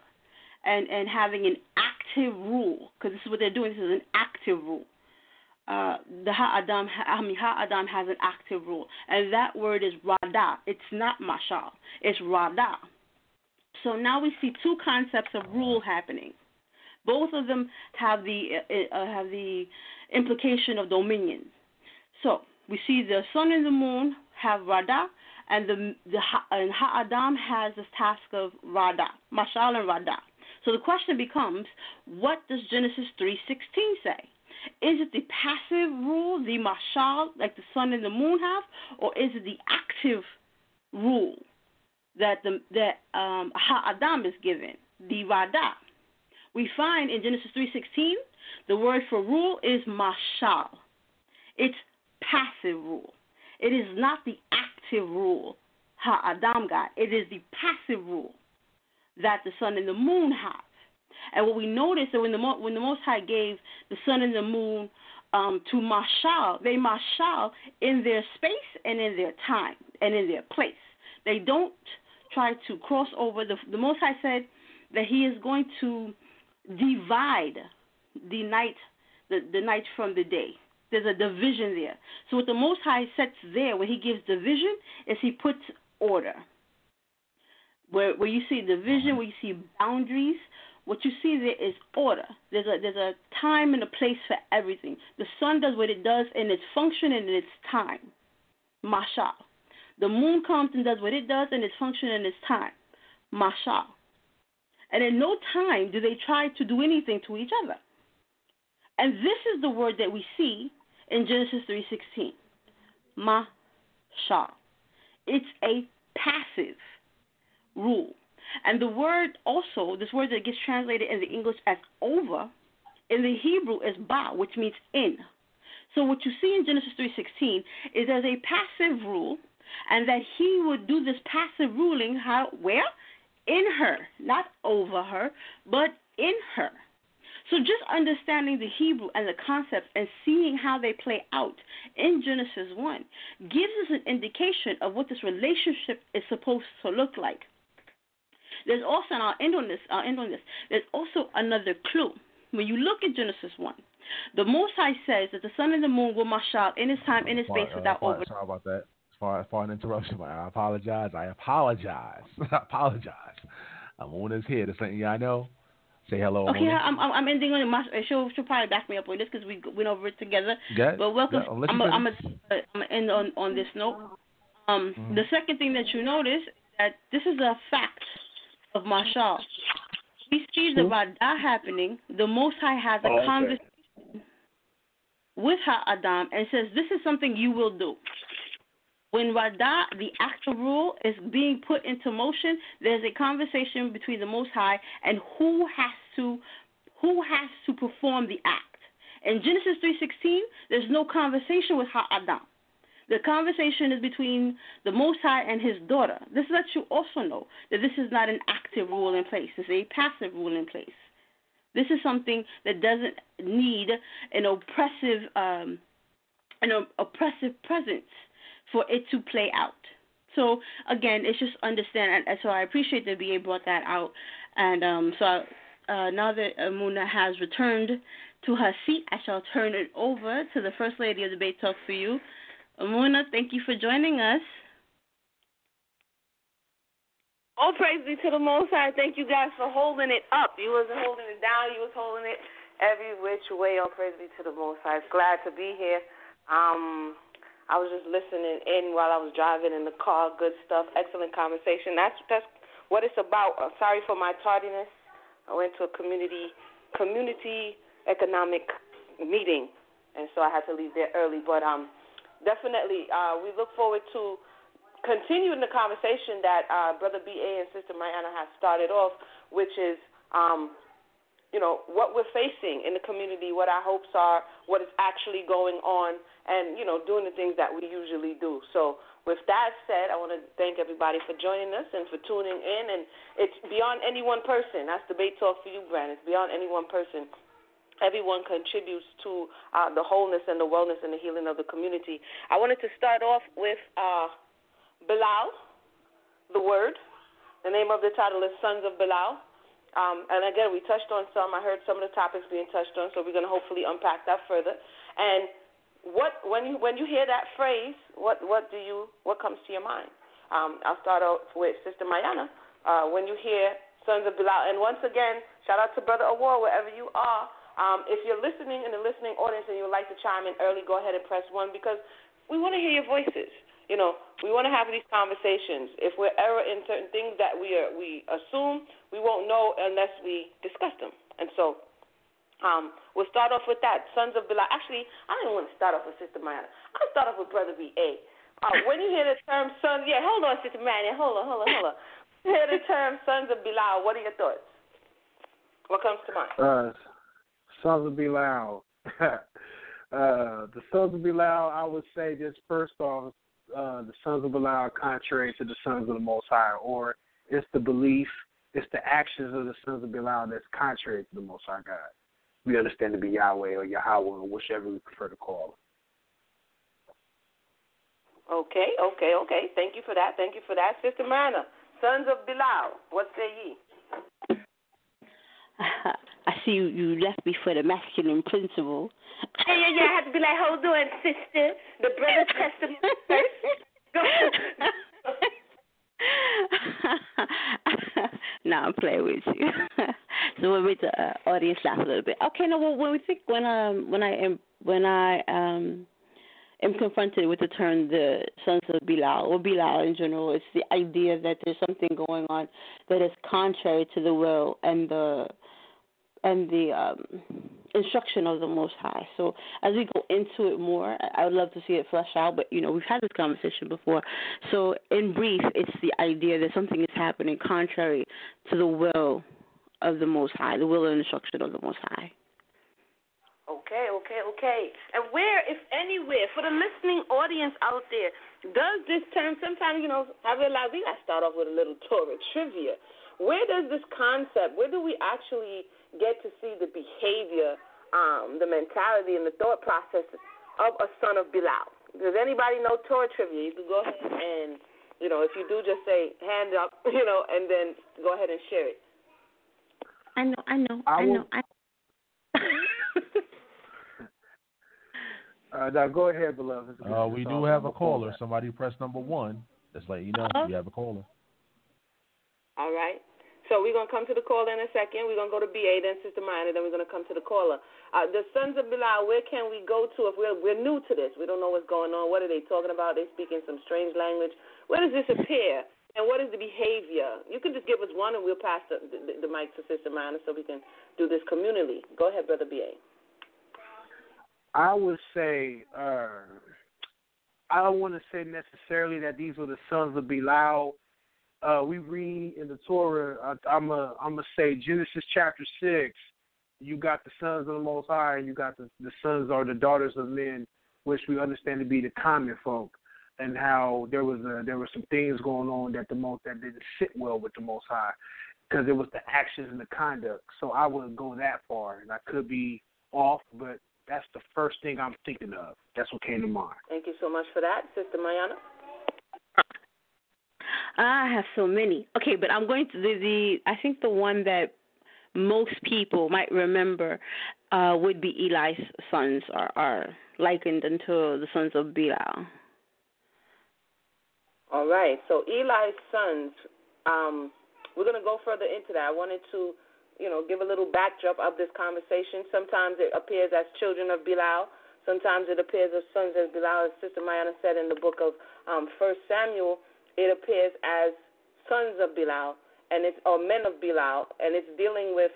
and having an active rule, because this is what they're doing. This is an active rule. The Ha-Adam has an active rule, and that word is Radah. It's not Mashal. It's Radah. So now we see two concepts of rule happening. Both of them have the implication of dominion. So we see the sun and the moon have Radah, and Ha-Adam has this task of Radah, Mashal and Radah. So the question becomes, what does Genesis 3:16 say? Is it the passive rule, the mashal, like the sun and the moon have, or is it the active rule that Ha-Adam is given, the Radah? We find in Genesis 3:16, the word for rule is mashal. It's passive rule. It is not the active rule Ha-Adam got. It is the passive rule that the sun and the moon have. And what we notice that when the Most High gave the sun and the moon to mashal, they mashal in their space and in their time and in their place. They don't try to cross over. The Most High said that He is going to divide the night from the day. There's a division there. So what the Most High sets there, when He gives division, is He puts order. Where you see division, where you see boundaries, what you see there is order. There's a time and a place for everything. The sun does what it does in its function and in its time. Mashal. The moon comes and does what it does in its function and its time. Mashal. And in no time do they try to do anything to each other. And this is the word that we see in Genesis 3:16. Mashal. It's a passive rule. And the word also, this word that gets translated in the English as over, in the Hebrew is ba, which means in. So what you see in Genesis 3:16 is as a passive rule, and that He would do this passive ruling, where? In her, not over her, but in her. So just understanding the Hebrew and the concepts and seeing how they play out in Genesis 1 gives us an indication of what this relationship is supposed to look like. There's also, and I'll end on this, there's also another clue. When you look at Genesis 1, the Most High says that the sun and the moon will mashal in its time, in its space, without over. Sorry about that. For an interruption, I apologize. Emunah's here. There's something I know. Say hello. Okay, I'm ending on it. She'll probably back me up with this because we went over it together. But welcome. I'm gonna end on this note. The second thing that you notice is that this is a fact of mashal. We see the Radah happening. The Most High has a conversation with Ha-Adam and says, this is something you will do. When Radah, the actual rule, is being put into motion, there's a conversation between the Most High and who has to perform the act. In Genesis 3:16, there's no conversation with Ha-Adam. The conversation is between the Most High and His daughter. This lets you also know that this is not an active rule in place. It's a passive rule in place. This is something that doesn't need an oppressive presence for it to play out. So, again, it's just understand. And so I appreciate that B.A. brought that out. And now that Emunah has returned to her seat, I shall turn it over to the First Lady of Debate Talk for You. Emunah, thank you for joining us. All praise be to the Most High. Thank you guys for holding it up. You wasn't holding it down. You was holding it every which way. All praise be to the Most High. Glad to be here. I was just listening in while I was driving in the car. Good stuff. Excellent conversation. That's what it's about. Sorry for my tardiness. I went to a community economic meeting, and so I had to leave there early. But definitely, we look forward to continuing the conversation that Brother B.A. and Sister Mayanah have started off, which is, what we're facing in the community, what our hopes are, what is actually going on, and, doing the things that we usually do. So with that said, I want to thank everybody for joining us and for tuning in. And it's beyond beyond any one person. That's debate talk for you, Brand. It's beyond any one person. Everyone contributes to the wholeness and the wellness and the healing of the community. I wanted to start off with Belial, the word. The name of the title is Sons of Belial. And again, we touched on some. I heard some of the topics being touched on, so we're going to hopefully unpack that further. And when you hear that phrase, what comes to your mind? I'll start off with Sister Mayanah. When you hear Sons of Belial, and once again, shout out to Brother Awar, wherever you are. If you're listening in the listening audience and you would like to chime in early, go ahead and press 1 because we want to hear your voices. You know, we want to have these conversations. If we're error in certain things that we assume, we won't know unless we discuss them. And so we'll start off with that. Sons of Belial. Actually, I don't even want to start off with Sister Mayanah. I'll start off with Brother B.A. When you hear the term sons, hold on, Sister Mayanah. Hold on. You hear the term Sons of Belial, what are your thoughts? What comes to mind? Sons of Belial. The Sons of Belial, I would say just first off, the Sons of Belial are contrary to the Sons of the Most High, or it's the belief, it's the actions of the Sons of Belial that's contrary to the Most High God. We understand to be Yahweh or Yahweh or whichever we prefer to call it. Okay. Thank you for that. Sister Mayanah, Sons of Belial, what say ye? I see you left me for the masculine principle. Yeah. I have to be like, hold on, sister. The brother's testimony first. No, I'm playing with you. So we'll make the audience laugh a little bit. Okay, no. Well, when I am confronted with the term the Sons of Belial or Belial in general, it's the idea that there's something going on that is contrary to the will and the instruction of the Most High. So as we go into it more, I would love to see it flesh out, but, we've had this conversation before. So in brief, it's the idea that something is happening contrary to the will of the Most High, the will and instruction of the Most High. Okay. And where, if anywhere, for the listening audience out there, does this term, sometimes, I realize we got to start off with a little Torah trivia. Where does this concept, where do we actually get to see the behavior, the mentality, and the thought process of a son of Belial? Does anybody know Torah trivia? You can go ahead and, if you do, just say hand up, and then go ahead and share it. I know. Now go ahead, beloved. We do have a caller. Somebody press number 1. Just let you know we have a caller. All right. So we're going to come to the caller in a second. We're going to go to BA, then Sister Mayanah, then we're going to come to the caller. The Sons of Belial, where can we go to if we're new to this? We don't know what's going on. What are they talking about? They speaking some strange language. Where does this appear? And what is the behavior? You can just give us one, and we'll pass the mic to Sister Mayanah so we can do this communally. Go ahead, Brother BA. I would say, I don't want to say necessarily that these were the Sons of Belial. We read in the Torah, I'm gonna say Genesis chapter 6, you got the sons of the Most High, and you got the sons or the daughters of men, which we understand to be the common folk, and how there were some things going on that didn't sit well with the Most High, because it was the actions and the conduct. So I wouldn't go that far, and I could be off, but that's the first thing I'm thinking of. That's what came to mind. Thank you so much for that, Sister Mayanah. I have so many. Okay, but I'm going to I think the one that most people might remember would be Eli's sons are likened unto the sons of Belial. All right. So Eli's sons, we're going to go further into that. I wanted to, give a little backdrop of this conversation. Sometimes it appears as children of Belial. Sometimes it appears as sons of Belial. As Sister Mayanah said in the book of 1 Samuel, it appears as sons of Belial or men of Belial, and it's dealing with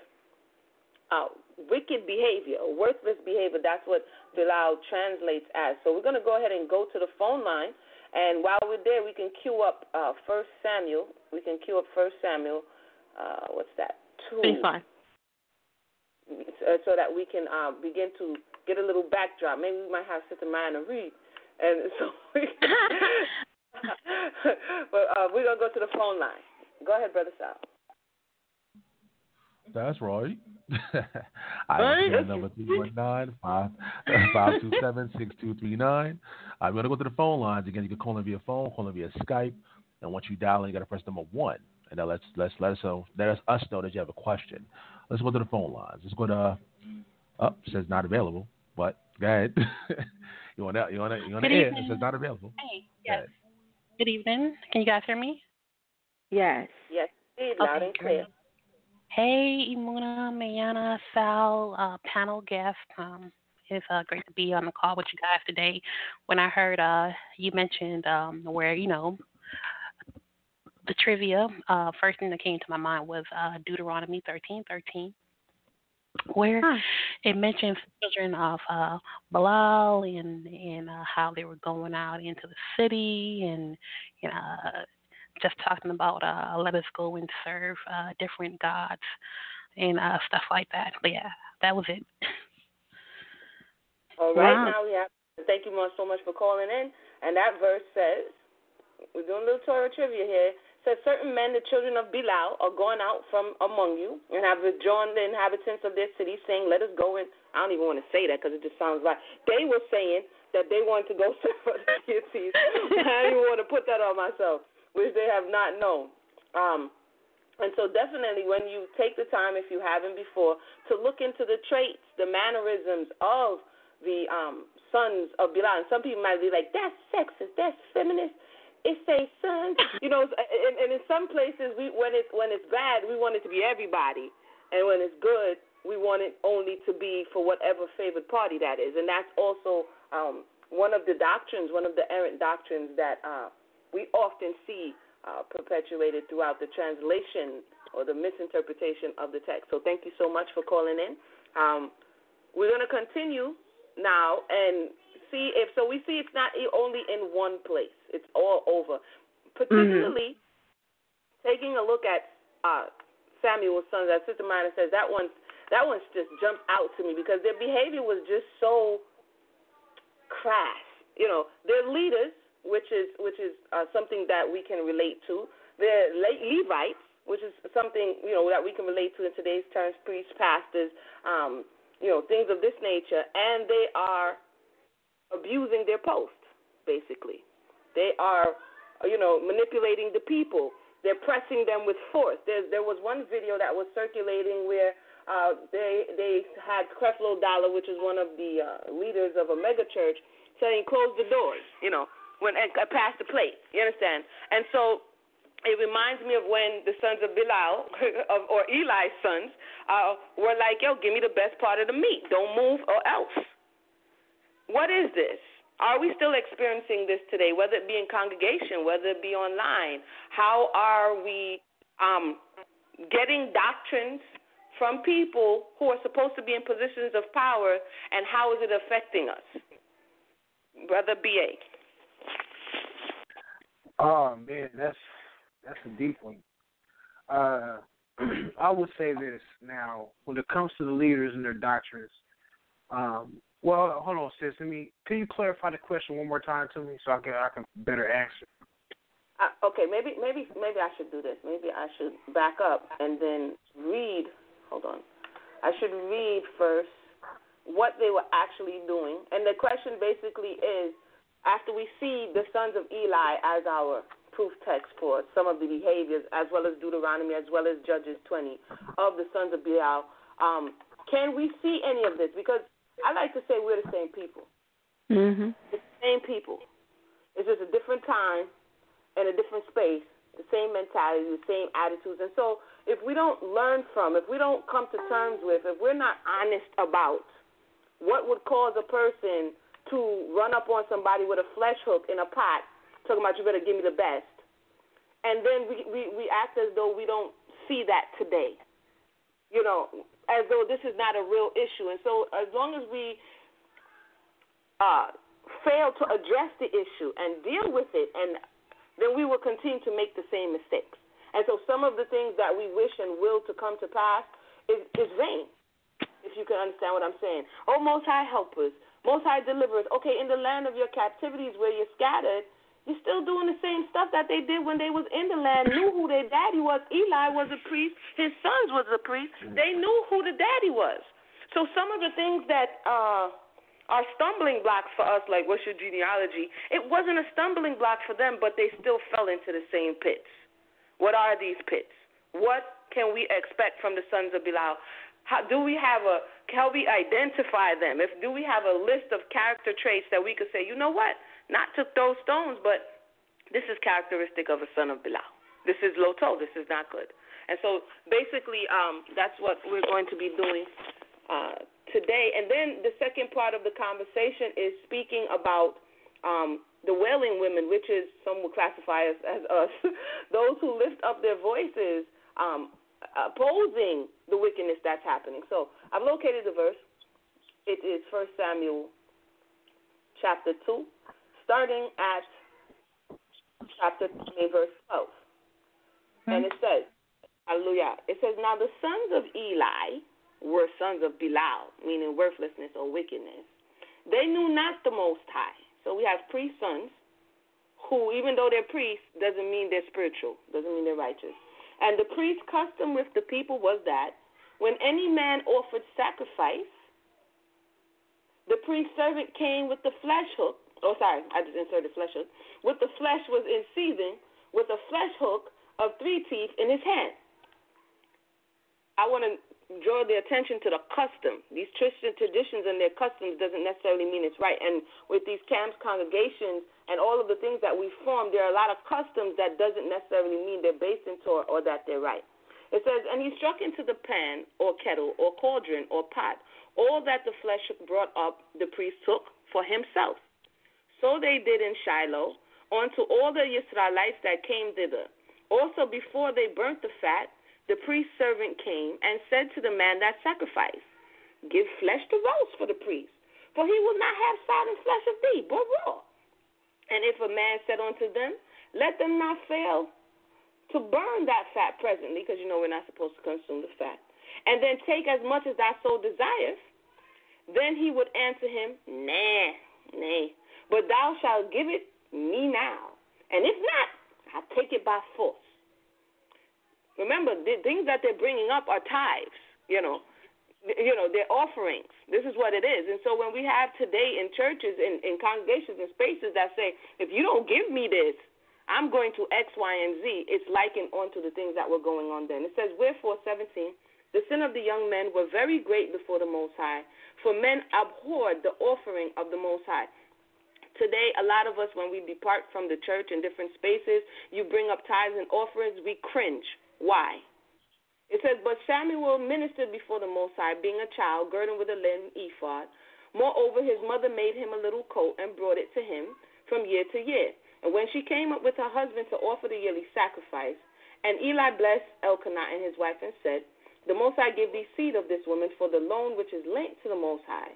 wicked behavior, worthless behavior. That's what Belial translates as. So we're going to go ahead and go to the phone line, and while we're there, we can cue up 1 Samuel. We can cue up 1 Samuel. What's that? 25. So that we can begin to get a little backdrop. Maybe we might have Sister Mayanah read, and so we can. But we're going to go to the phone line. Go ahead, Brother Sal. That's right. I once again, number 319-527-6239. I'm going to go to the phone lines. Again, you can call in via phone, call in via Skype. And once you dial in, you got to press number 1. And then let us know that you have a question. Let's go to the phone lines. Let's go to, it says not available, but go ahead. you on the air. It says not available. Hey, yes. Good evening. Can you guys hear me? Yes. Yes, loud and clear. Hey, Emunah, Mayanah, Sal, panel guest. It's great to be on the call with you guys today. When I heard you mentioned where, the trivia, first thing that came to my mind was Deuteronomy 13:13, where it mentions children of Belial and how they were going out into the city and just talking about let us go and serve different gods and stuff like that. But yeah, that was it. All right, now we have thank you so much for calling in. And that verse says, we're doing a little Torah trivia here. It says, certain men, the children of Belial, are going out from among you and have withdrawn the inhabitants of their city, saying, let us go in. I don't even want to say that because it just sounds like they were saying that they wanted to go serve other deities. I don't even want to put that on myself, which they have not known. And so definitely when you take the time, if you haven't before, to look into the traits, the mannerisms of the sons of Belial. And some people might be like, that's sexist, that's feminist. It says sons. And in some places, when it's bad, we want it to be everybody. And when it's good, we want it only to be for whatever favored party that is. And that's also one of the doctrines, one of the errant doctrines that we often see perpetuated throughout the translation or the misinterpretation of the text. So thank you so much for calling in. We're going to continue now and see if, so we see it's not only in one place. It's all over. Particularly taking a look at Samuel's sons, as Sister Mayanah says, that one's just jumped out to me because their behavior was just so crass. They're leaders, which is something that we can relate to. They're Levites, which is something, that we can relate to in today's terms, priests, pastors, things of this nature, and they are abusing their post, basically. They are, manipulating the people. They're pressing them with force. There was one video that was circulating where they had Creflo Dollar, which is one of the leaders of a mega church, saying, close the doors, and pass the plate. You understand? And so it reminds me of when the sons of Belial, or Eli's sons, were like, yo, give me the best part of the meat. Don't move or else. What is this? Are we still experiencing this today, whether it be in congregation, whether it be online? How are we getting doctrines from people who are supposed to be in positions of power, and how is it affecting us? Brother B.A. Oh, man, that's a deep one. I would say this now, when it comes to the leaders and their doctrines, well, hold on, sis. Can you clarify the question one more time to me so I can better answer? Okay, maybe I should do this. Maybe I should back up and then read. Hold on. I should read first what they were actually doing. And the question basically is, after we see the sons of Eli as our proof text for some of the behaviors, as well as Deuteronomy, as well as Judges 20, of the sons of Belial, can we see any of this? Because I like to say we're the same people. Mm-hmm. It's the same people. It's just a different time and a different space, the same mentality, the same attitudes. And so if we don't learn from, if we don't come to terms with, if we're not honest about what would cause a person to run up on somebody with a flesh hook in a pot, talking about you better give me the best, and then we act as though we don't see that today, as though this is not a real issue. And so as long as we fail to address the issue and deal with it, and then we will continue to make the same mistakes. And so some of the things that we wish and will to come to pass is vain, if you can understand what I'm saying. Oh, Most High help us, Most High deliver us. Okay, in the land of your captivities where you're scattered, You're still doing the same stuff that they did when they was in the land, knew who their daddy was. Eli was a priest. His sons was a priest. They knew who the daddy was. So some of the things that are stumbling blocks for us, like what's your genealogy, it wasn't a stumbling block for them, but they still fell into the same pits. What are these pits? What can we expect from the sons of Belial? How we identify them? Do we have a list of character traits that we could say, you know what? Not to throw stones, but this is characteristic of a son of Belial. This is Loto. This is not good. And so basically that's what we're going to be doing today. And then the second part of the conversation is speaking about the Wailing women, which is some would classify as us, those who lift up their voices opposing the wickedness that's happening. So I've located the verse. It is 1 Samuel chapter 2. Starting at chapter 20, verse 12. And it says, hallelujah, it says, now the sons of Eli were sons of Belial, meaning worthlessness or wickedness. They knew not the Most High. So we have priest sons who, even though they're priests, doesn't mean they're spiritual, doesn't mean they're righteous. And the priest's custom with the people was that when any man offered sacrifice, the priest servant came with the flesh hook. Oh, sorry, I just inserted flesh hook. With the flesh was in season, with a flesh hook of 3 teeth in his hand. I want to draw the attention to the custom. These Christian traditions and their customs doesn't necessarily mean it's right. And with these camps, congregations, and all of the things that we form, there are a lot of customs that doesn't necessarily mean they're based in Torah or that they're right. It says, and he struck into the pan or kettle or cauldron or pot all that the flesh hook brought up, the priest took for himself. So they did in Shiloh unto all the Israelites that came thither. Also before they burnt the fat, the priest's servant came and said to the man that sacrificed, give flesh to roast for the priest, for he will not have sodden flesh of thee, but raw. And if a man said unto them, let them not fail to burn that fat presently, because you know we're not supposed to consume the fat, and then take as much as thy soul desireth, then he would answer him, nay, but thou shalt give it me now, and if not, I'll take it by force. Remember, the things that they're bringing up are tithes, they're offerings. This is what it is. And so when we have today in churches, in congregations and spaces that say, if you don't give me this, I'm going to X, Y, and Z, it's likened onto the things that were going on then. It says, wherefore, 17, the sin of the young men were very great before the Most High, for men abhorred the offering of the Most High. Today, a lot of us, when we depart from the church in different spaces, you bring up tithes and offerings, we cringe. Why? It says, but Samuel ministered before the Most High, being a child, girded with a linen ephod. Moreover, his mother made him a little coat and brought it to him from year to year. And when she came up with her husband to offer the yearly sacrifice, and Eli blessed Elkanah and his wife and said, the Most High give thee seed of this woman for the loan which is lent to the Most High.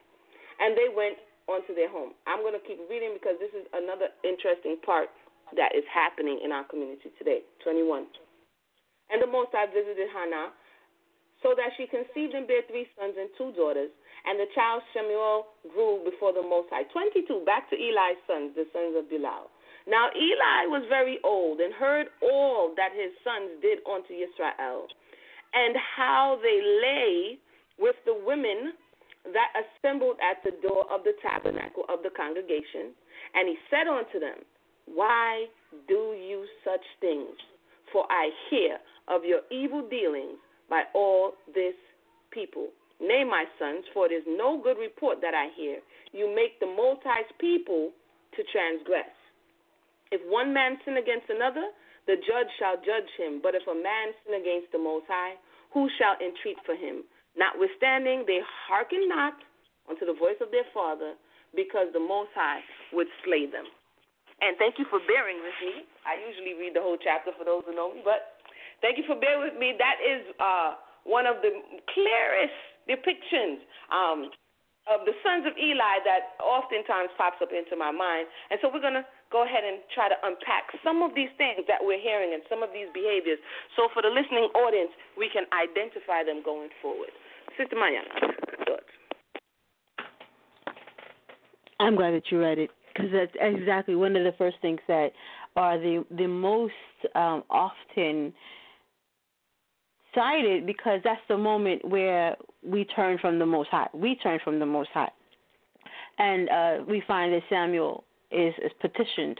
And they went on to their home. I'm going to keep reading because this is another interesting part that is happening in our community today. 21. And the Most High visited Hannah, so that she conceived and bare 3 sons and 2 daughters. And the child Shemuel grew before the Most High. 22, back to Eli's sons, the sons of Belial. Now Eli was very old and heard all that his sons did unto Israel, and how they lay with the women that assembled at the door of the tabernacle of the congregation. And he said unto them, why do you such things? For I hear of your evil dealings by all this people. Nay, my sons, for it is no good report that I hear. You make the Most High's people to transgress. If one man sin against another, the judge shall judge him. But if a man sin against the Most High, who shall entreat for him? Notwithstanding, they hearken not unto the voice of their father, because the Most High would slay them. And thank you for bearing with me. I usually read the whole chapter for those who know me, but thank you for bearing with me. That is one of the clearest depictions of the sons of Eli that oftentimes pops up into my mind. And so we're going to go ahead and try to unpack some of these things that we're hearing and some of these behaviors, so for the listening audience, we can identify them going forward. Sister Mayanah, thoughts? I'm glad that you read it, because that's exactly one of the first things that are the most often cited, because that's the moment where we turn from the Most High. We turn from the Most High. And we find that Samuel is petitioned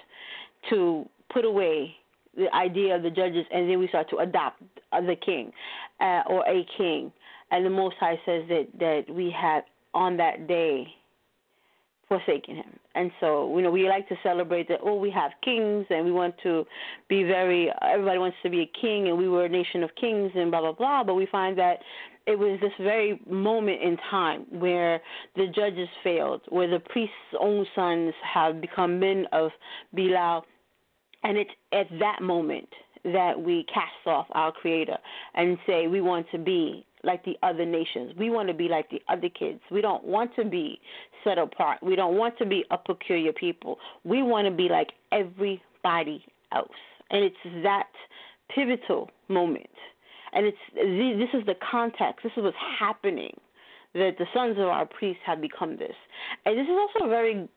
to put away the idea of the judges, and then we start to adopt the king or a king. And the Most High says that we have on that day forsaken him. And so, we like to celebrate that, we have kings, and we want to be everybody wants to be a king, and we were a nation of kings, and blah, blah, blah. But we find that it was this very moment in time where the judges failed, where the priest's own sons have become men of Belial. And it's at that moment that we cast off our Creator and say we want to be like the other nations. We want to be like the other kids. We don't want to be set apart. We don't want to be a peculiar people. We want to be like everybody else. And it's that pivotal moment. And this is the context. This is what's happening, that the sons of our priests have become this. And this is also a very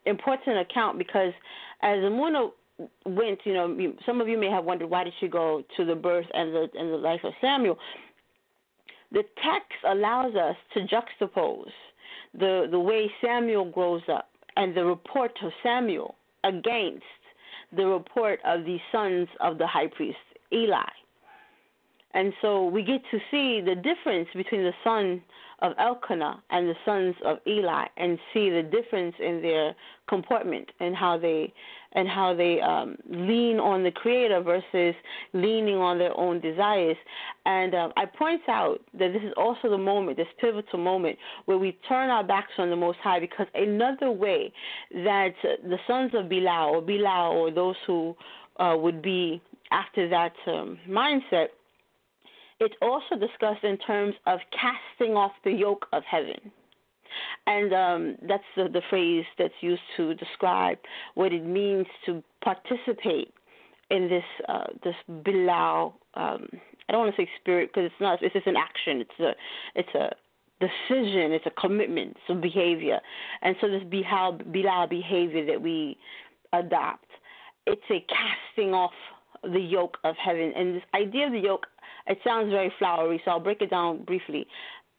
important account, because as Emunah went, some of you may have wondered, why did she go to the birth and the life of Samuel? The text allows us to juxtapose the way Samuel grows up and the report of Samuel against the report of the sons of the high priest, Eli. And so we get to see the difference between the son of Elkanah and the sons of Eli, and see the difference in their comportment and how they lean on the Creator versus leaning on their own desires. And I point out that this is also the moment, this pivotal moment, where we turn our backs on the Most High, because another way that the sons of Belial or those who would be after that mindset, it's also discussed in terms of casting off the yoke of heaven. And that's the phrase that's used to describe what it means to participate in this Belial. I don't want to say spirit, because it's not. It's just an action. It's a decision. It's a commitment. It's a behavior. And so this Belial behavior that we adopt, it's a casting off the yoke of heaven. And this idea of the yoke, it sounds very flowery, so I'll break it down briefly.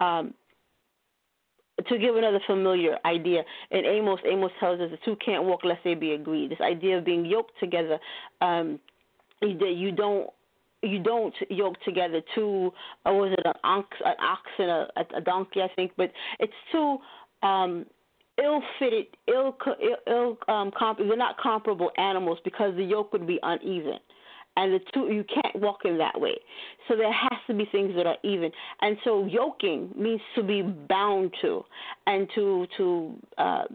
To give another familiar idea, in Amos tells us the two can't walk lest they be agreed. This idea of being yoked together, that you don't yoke together two, was it an ox and a donkey, I think, but it's two ill-fitted, they're not comparable animals, because the yoke would be uneven. And the two, you can't walk in that way. So there has to be things that are even. And so yoking means to be bound to, and to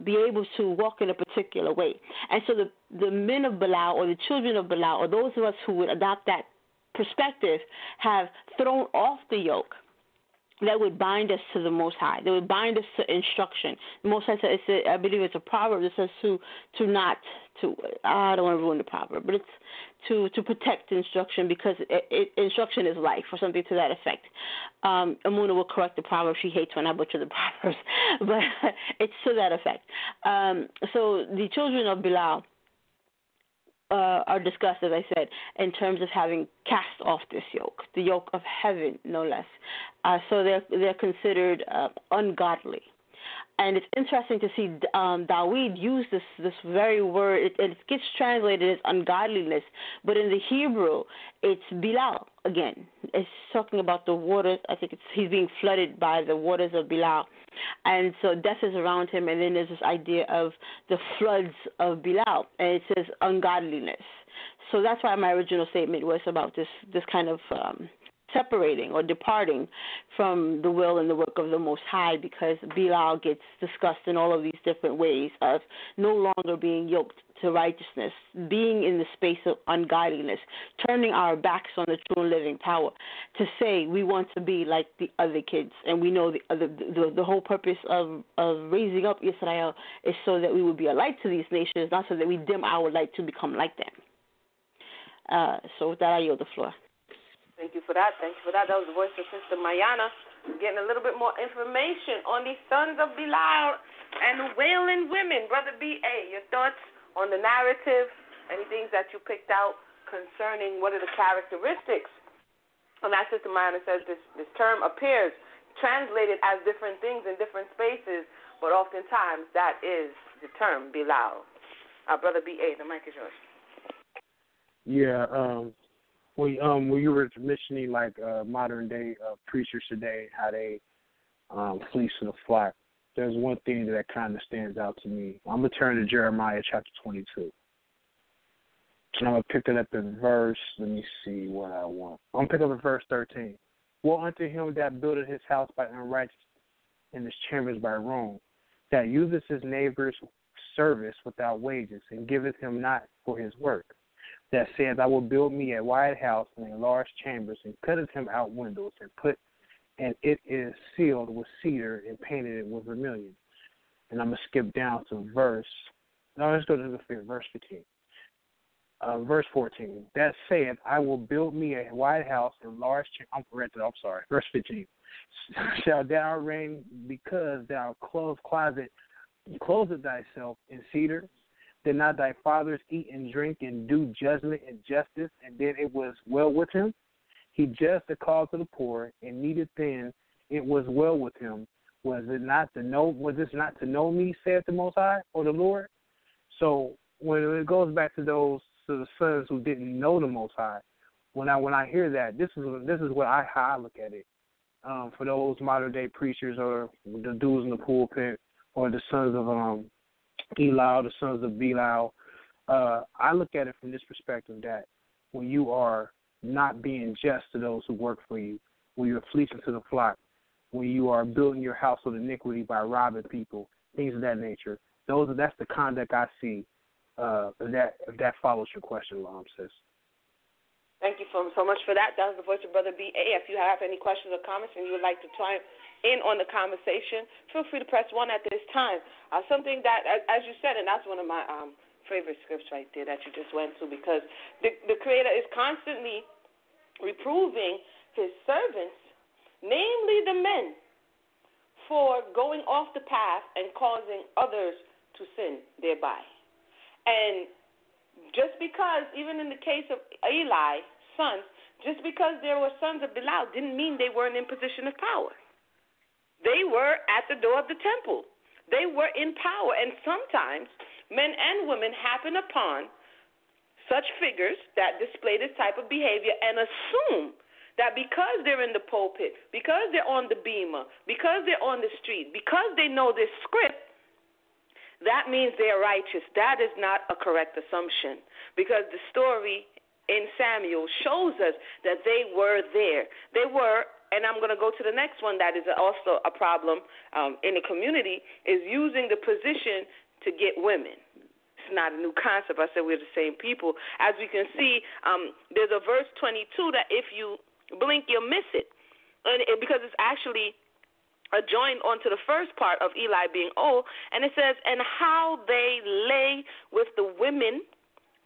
be able to walk in a particular way. And so the men of Belial, or the children of Belial, or those of us who would adopt that perspective, have thrown off the yoke that would bind us to the Most High. That would bind us to instruction. The Most High says, I believe it's a proverb that says I don't want to ruin the proverb, but it's to protect instruction, because instruction is life, or something to that effect. Emunah will correct the proverb. She hates when I butcher the proverbs, but it's to that effect. So the children of Belial are discussed, as I said, in terms of having cast off this yoke, the yoke of heaven, no less. So they're considered ungodly. And it's interesting to see Dawid use this very word. It gets translated as ungodliness, but in the Hebrew, it's Belial again. It's talking about the waters. I think he's being flooded by the waters of Belial. And so death is around him, and then there's this idea of the floods of Belial, and it says ungodliness. So that's why my original statement was about this kind of separating or departing from the will and the work of the Most High, because Belial gets discussed in all of these different ways of no longer being yoked to righteousness, being in the space of ungodliness, turning our backs on the true and living power, to say we want to be like the other kids. And we know the whole purpose of raising up Israel is so that we would be a light to these nations, not so that we dim our light to become like them. So with that, I yield the floor. Thank you for that. That was the voice of Sister Mayanah getting a little bit more information on these sons of Belial and the Wailing women. Brother B.A., your thoughts on the narrative, any things that you picked out concerning what are the characteristics? And that's Sister Mayanah says this term appears translated as different things in different spaces, but oftentimes that is the term Belial. Brother B.A., the mic is yours. Yeah, when you were mentioning like modern day preachers today, how they fleece to the flock, there's one thing that kind of stands out to me. I'm going to turn to Jeremiah chapter 22. And I'm going to pick it up in verse, let me see what I want. I'm going to pick up in verse 13. Woe unto him that buildeth his house by unrighteousness and his chambers by wrong, that useth his neighbor's service without wages, and giveth him not for his work, that saith, I will build me a wide house and enlarge chambers, and cutteth him out windows, and it is sealed with cedar and painted it with vermilion. And I'm going to skip down to verse 15. Verse 14, that saith, I will build me a wide house and large Verse 15, shall thou reign because thou closest thyself in cedar? Did not thy fathers eat and drink and do judgment and justice, and then it was well with him? He judged the cause of the poor, and needed then it was well with him. Was this not to know me, saith the Most High, or the Lord? So when it goes back to the sons who didn't know the Most High, when I hear that, this is what how I look at it. For those modern day preachers or the dudes in the pulpit or the sons of Eli, the sons of Belial, I look at it from this perspective that when you are not being just to those who work for you, when you're fleecing to the flock, when you are building your house with iniquity by robbing people, things of that nature, that's the conduct I see. If that follows your question, sis. Thank you so much for that. That was the voice of Brother B.A. If you have any questions or comments and you would like to chime in on the conversation, feel free to press 1 at this time. Something that, as you said, and that's one of my favorite scripts right there that you just went to, because the Creator is constantly reproving his servants, namely the men, for going off the path and causing others to sin thereby. And just because, even in the case of Eli's sons, just because there were sons of Belial didn't mean they weren't in position of power. They were at the door of the temple. They were in power. And sometimes men and women happen upon such figures that display this type of behavior and assume that because they're in the pulpit, because they're on the beamer, because they're on the street, because they know this script, that means they're righteous. That is not a correct assumption, because the story in Samuel shows us that they were there. They were, and I'm going to go to the next one that is also a problem in the community, is using the position to get women. It's not a new concept. I said we're the same people. As we can see, there's a verse 22 that if you blink, you'll miss it, because it's actually joined onto the first part of Eli being old, and it says, and how they lay with the women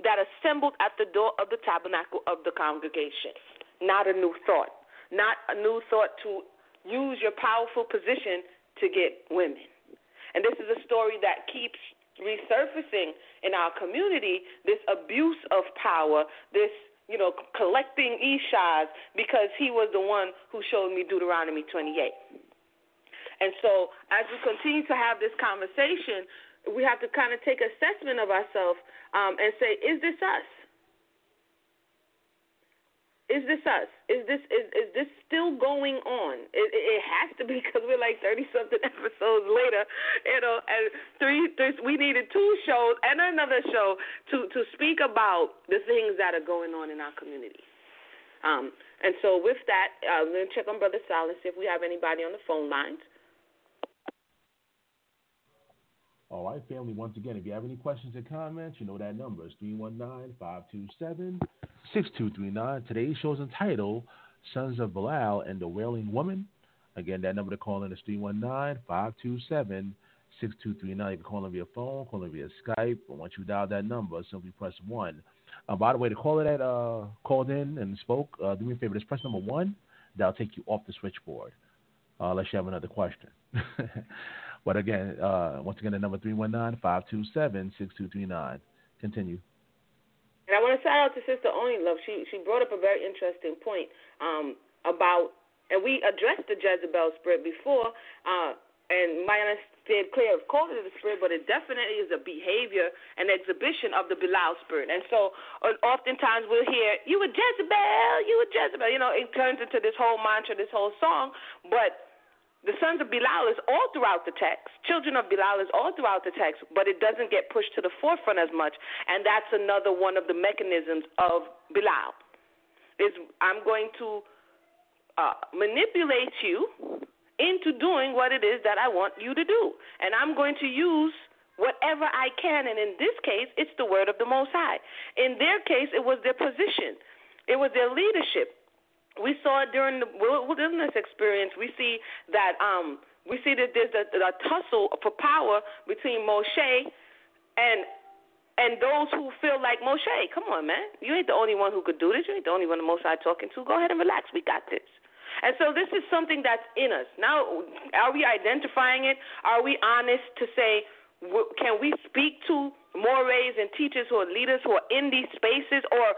that assembled at the door of the tabernacle of the congregation. Not a new thought. Not a new thought to use your powerful position to get women. And this is a story that keeps resurfacing in our community, this abuse of power, this collecting Ishas, because he was the one who showed me Deuteronomy 28. And so as we continue to have this conversation, we have to kind of take assessment of ourselves and say, is this us? Is this us? Is this still going on? It has to be, because we're like 30-something episodes later, and we needed 2 shows and another show to speak about the things that are going on in our community. And so with that, I'm going to check on Brother Silas, see if we have anybody on the phone lines. All right, family, once again, if you have any questions or comments, you know that number is 319-527-6239. Today's show is entitled Sons of Belial and the Wailing Woman. Again, that number to call in is 319-527-6239. You can call in via phone, call in via Skype, but once you dial that number, simply press 1. By the way, the caller that called in and spoke, do me a favor, just press number 1. That'll take you off the switchboard. unless you have another question. But again, once again, the number 319-527-6239. Continue. And I want to shout out to Sister Only Love. She brought up a very interesting point about, and we addressed the Jezebel spirit before, and Mayanah stayed clear of calling it a spirit, but it definitely is a behavior and exhibition of the Belial spirit. And so oftentimes we'll hear, you a Jezebel, you a Jezebel. You know, it turns into this whole mantra, this whole song, but the sons of Belial is all throughout the text. Children of Belial is all throughout the text, but it doesn't get pushed to the forefront as much, and that's another one of the mechanisms of Belial. Is I'm going to manipulate you into doing what it is that I want you to do, and I'm going to use whatever I can, and in this case, it's the word of the Most High. In their case, it was their position. It was their leadership. We saw it during the wilderness experience. We see that there's a tussle for power between Moshe and those who feel like Moshe. Come on, man. You ain't the only one who could do this. You ain't the only one the Most High talking to. Go ahead and relax. We got this. And so this is something that's in us. Now, are we identifying it? Are we honest to say, can we speak to mores and teachers who are leaders who are in these spaces, or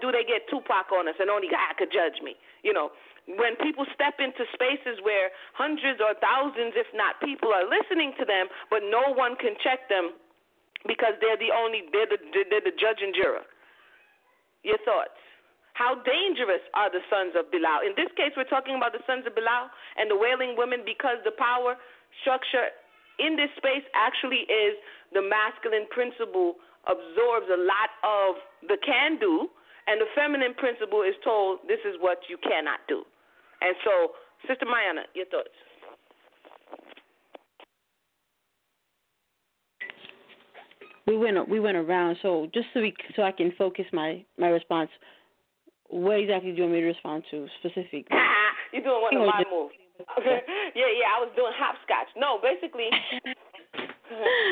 do they get Tupac on us and only God could judge me? You know, when people step into spaces where hundreds or thousands, if not people, are listening to them, but no one can check them because they're the judge and juror. Your thoughts? How dangerous are the sons of Belial? In this case, we're talking about the sons of Belial and the Wailing women, because the power structure in this space actually is the masculine principle absorbs a lot of the can do, and the feminine principle is told this is what you cannot do. And so, Sister Mayanah, your thoughts? We went around, so just so I can focus my response. What exactly do you want me to respond to specifically? You're doing one of my moves. Yeah, I was doing hopscotch. No, basically,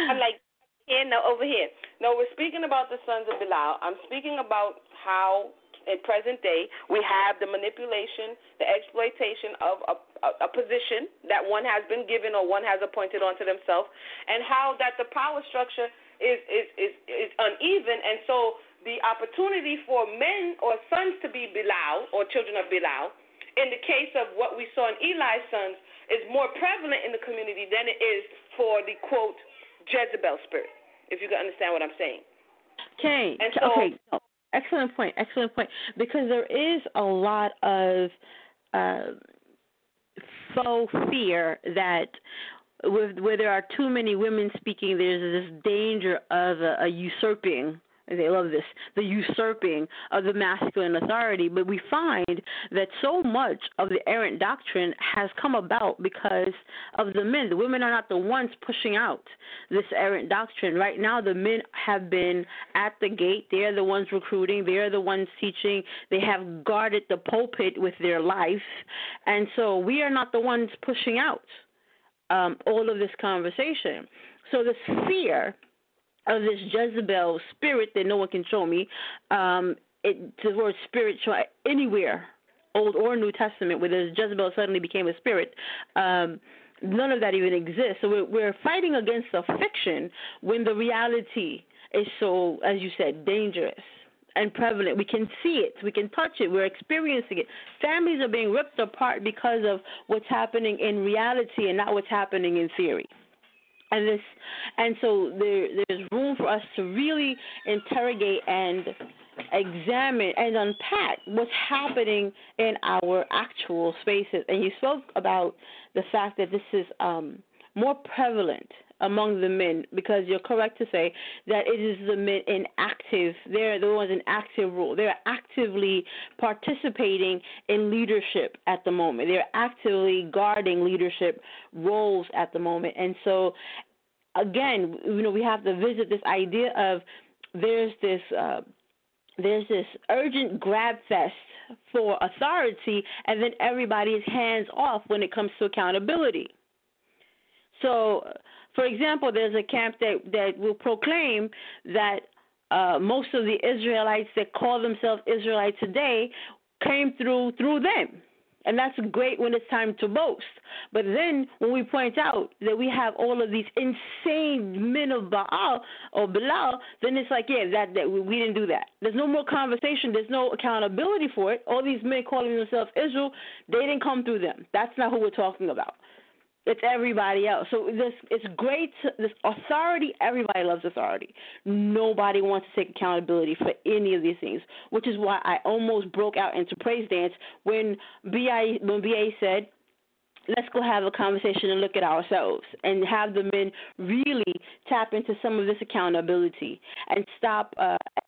I'm like, here, no, over here. No, we're speaking about the sons of Belial. I'm speaking about how, in present day, we have the manipulation, the exploitation of a position that one has been given or one has appointed onto themselves, and how that the power structure is uneven, and so the opportunity for men or sons to be Belial or children of Belial, in the case of what we saw in Eli's sons, is more prevalent in the community than it is for the, quote, Jezebel spirit, if you can understand what I'm saying. Okay. Excellent point. Because there is a lot of faux fear that where there are too many women speaking, there's this danger of a usurping. They love this, the usurping of the masculine authority. But we find that so much of the errant doctrine has come about because of the men. The women are not the ones pushing out this errant doctrine. Right now, the men have been at the gate. They're the ones recruiting. They're the ones teaching. They have guarded the pulpit with their life. And so we are not the ones pushing out all of this conversation. So this fear of this Jezebel spirit that no one can show me, the word spirit show anywhere, Old or New Testament, where there's Jezebel suddenly became a spirit, none of that even exists. So we're fighting against a fiction when the reality is so, as you said, dangerous and prevalent. We can see it. We can touch it. We're experiencing it. Families are being ripped apart because of what's happening in reality and not what's happening in theory. And so there's room for us to really interrogate and examine and unpack what's happening in our actual spaces. And you spoke about the fact that this is more prevalent among the men, because you're correct to say that it is the men in active, they're the ones in active role. They're actively participating in leadership at the moment. They're actively guarding leadership roles at the moment. And so, again, we have to visit this idea of there's this urgent grab fest for authority, and then everybody is hands off when it comes to accountability. So, for example, there's a camp that will proclaim that most of the Israelites that call themselves Israelites today came through them. And that's great when it's time to boast. But then when we point out that we have all of these insane men of Baal or Belial, then it's like, yeah, that we didn't do that. There's no more conversation. There's no accountability for it. All these men calling themselves Israel, they didn't come through them. That's not who we're talking about. It's everybody else. So it's great. This authority, everybody loves authority. Nobody wants to take accountability for any of these things, which is why I almost broke out into praise dance when BA said, let's go have a conversation and look at ourselves and have the men really tap into some of this accountability and stop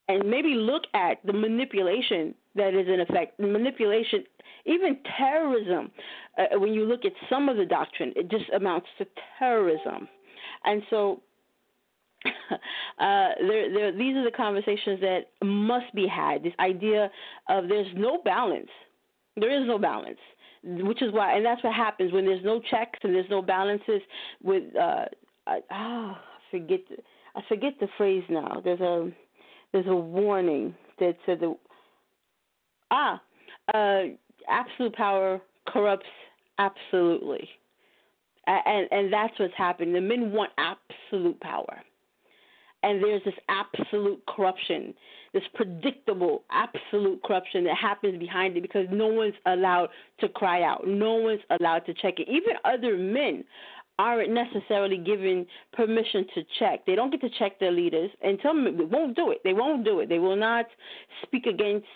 and maybe look at the manipulation that is in effect, manipulation, even terrorism. When you look at some of the doctrine, it just amounts to terrorism. And so these are the conversations that must be had, this idea of there's no balance. There is no balance, which is why, and that's what happens when there's no checks and there's no balances with, I forget the phrase now. There's a warning that said absolute power corrupts absolutely. And that's what's happening. The men want absolute power. And there's this absolute corruption, this predictable absolute corruption that happens behind it because no one's allowed to cry out. No one's allowed to check it. Even other men aren't necessarily given permission to check. They don't get to check their leaders and tell them they won't do it. They won't do it. They will not speak against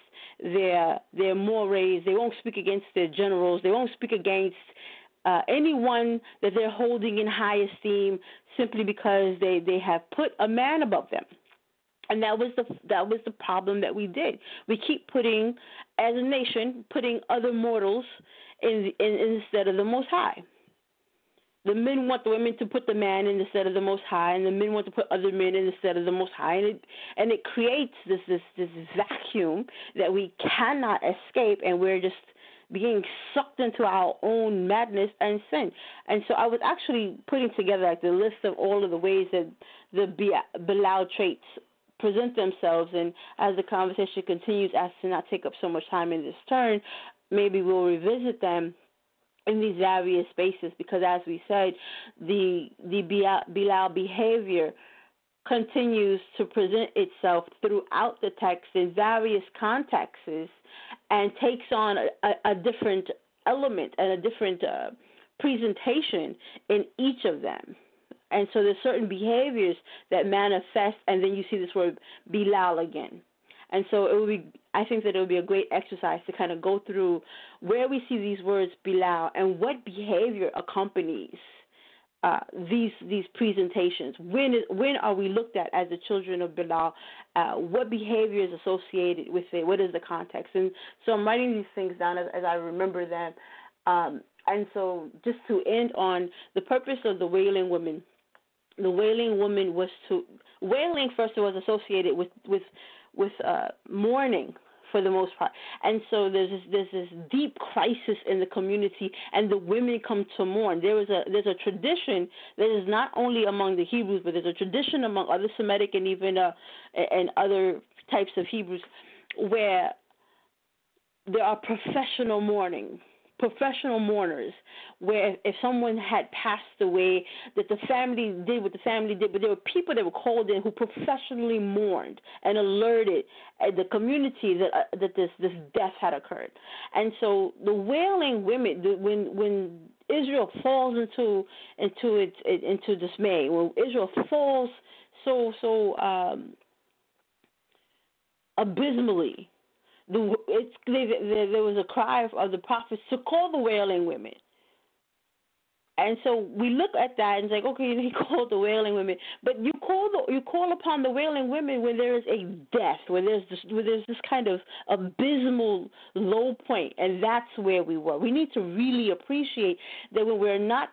their mores. They won't speak against their generals. They won't speak against anyone that they're holding in high esteem simply because they have put a man above them. And that was the problem that we did. We keep putting, as a nation, putting other mortals instead of the Most High. The men want the women to put the man in instead of the Most High, and the men want to put other men in instead of the Most High, and it creates this vacuum that we cannot escape, and we're just being sucked into our own madness and sin. And so I was actually putting together like the list of all of the ways that the Belial traits present themselves, and as the conversation continues, as to not take up so much time in this turn, maybe we'll revisit them in these various spaces, because as we said, the Belial behavior continues to present itself throughout the text in various contexts and takes on a different element and a different presentation in each of them. And so there's certain behaviors that manifest, and then you see this word Belial again. And so I think that it would be a great exercise to kind of go through where we see these words Belial and what behavior accompanies these presentations. When are we looked at as the children of Belial? What behavior is associated with it? What is the context? And so I'm writing these things down as I remember them. And so just to end on the purpose of the Wailing woman. The Wailing woman wailing first was associated with mourning for the most part. And so there's this deep crisis in the community, and the women come to mourn. There's a tradition that is not only among the Hebrews, but there's a tradition among other Semitic and even and other types of Hebrews where there are professional mourners, where if someone had passed away, that the family did what the family did, but there were people that were called in who professionally mourned and alerted the community that this death had occurred. And so the Wailing women, when Israel falls into dismay, when Israel falls so abysmally, there was a cry of the prophets to call the Wailing women. And so we look at that and it's like, okay, he called the Wailing women, but you call upon the Wailing women when there is a death, when there's this kind of abysmal low point, and that's where we were. We need to really appreciate that when we're not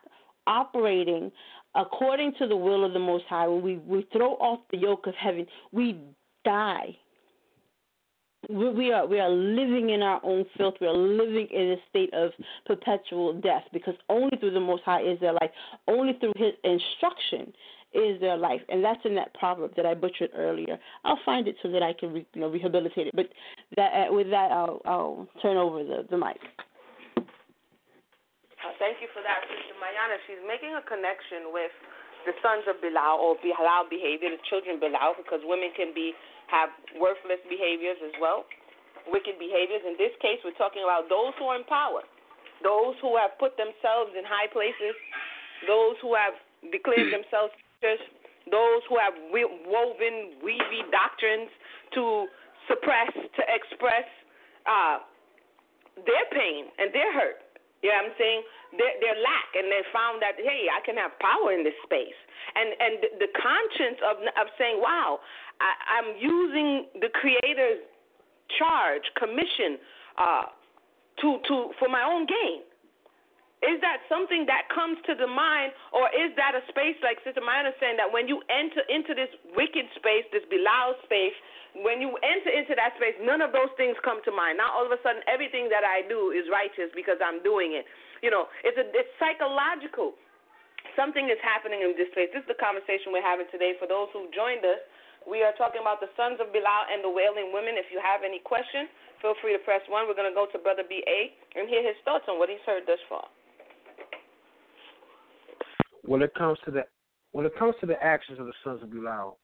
operating according to the will of the Most High, when we throw off the yoke of heaven, we die. We are living in our own filth. We are living in a state of perpetual death, because only through the Most High is there life. Only through His instruction is there life, and that's in that proverb that I butchered earlier. I'll find it so that I can rehabilitate it. But with that, I'll turn over the mic. Thank you for that, Sister Mayanah. She's making a connection with the sons of Belial, or Belial behavior, the children of Belial, because women can have worthless behaviors as well, wicked behaviors. In this case, we're talking about those who are in power, those who have put themselves in high places, those who have declared themselves teachers, those who have woven weavy doctrines to suppress, to express their pain and their hurt. You know what I'm saying? Their lack, and they found that, hey, I can have power in this space. And the conscience of saying, wow, I'm using the Creator's charge, commission for my own gain. Is that something that comes to the mind, or is that a space, like Sister Mayanah saying, that when you enter into this wicked space, this Belial space, when you enter into that space, none of those things come to mind. Now, all of a sudden, everything that I do is righteous because I'm doing it. You know, it's psychological. Something is happening in this place. This is the conversation we're having today. For those who joined us, we are talking about the sons of Belial and the Wailing women. If you have any questions, feel free to press 1. We're going to go to Brother B.A. and hear his thoughts on what he's heard thus far. When it comes to the actions of the sons of Belial,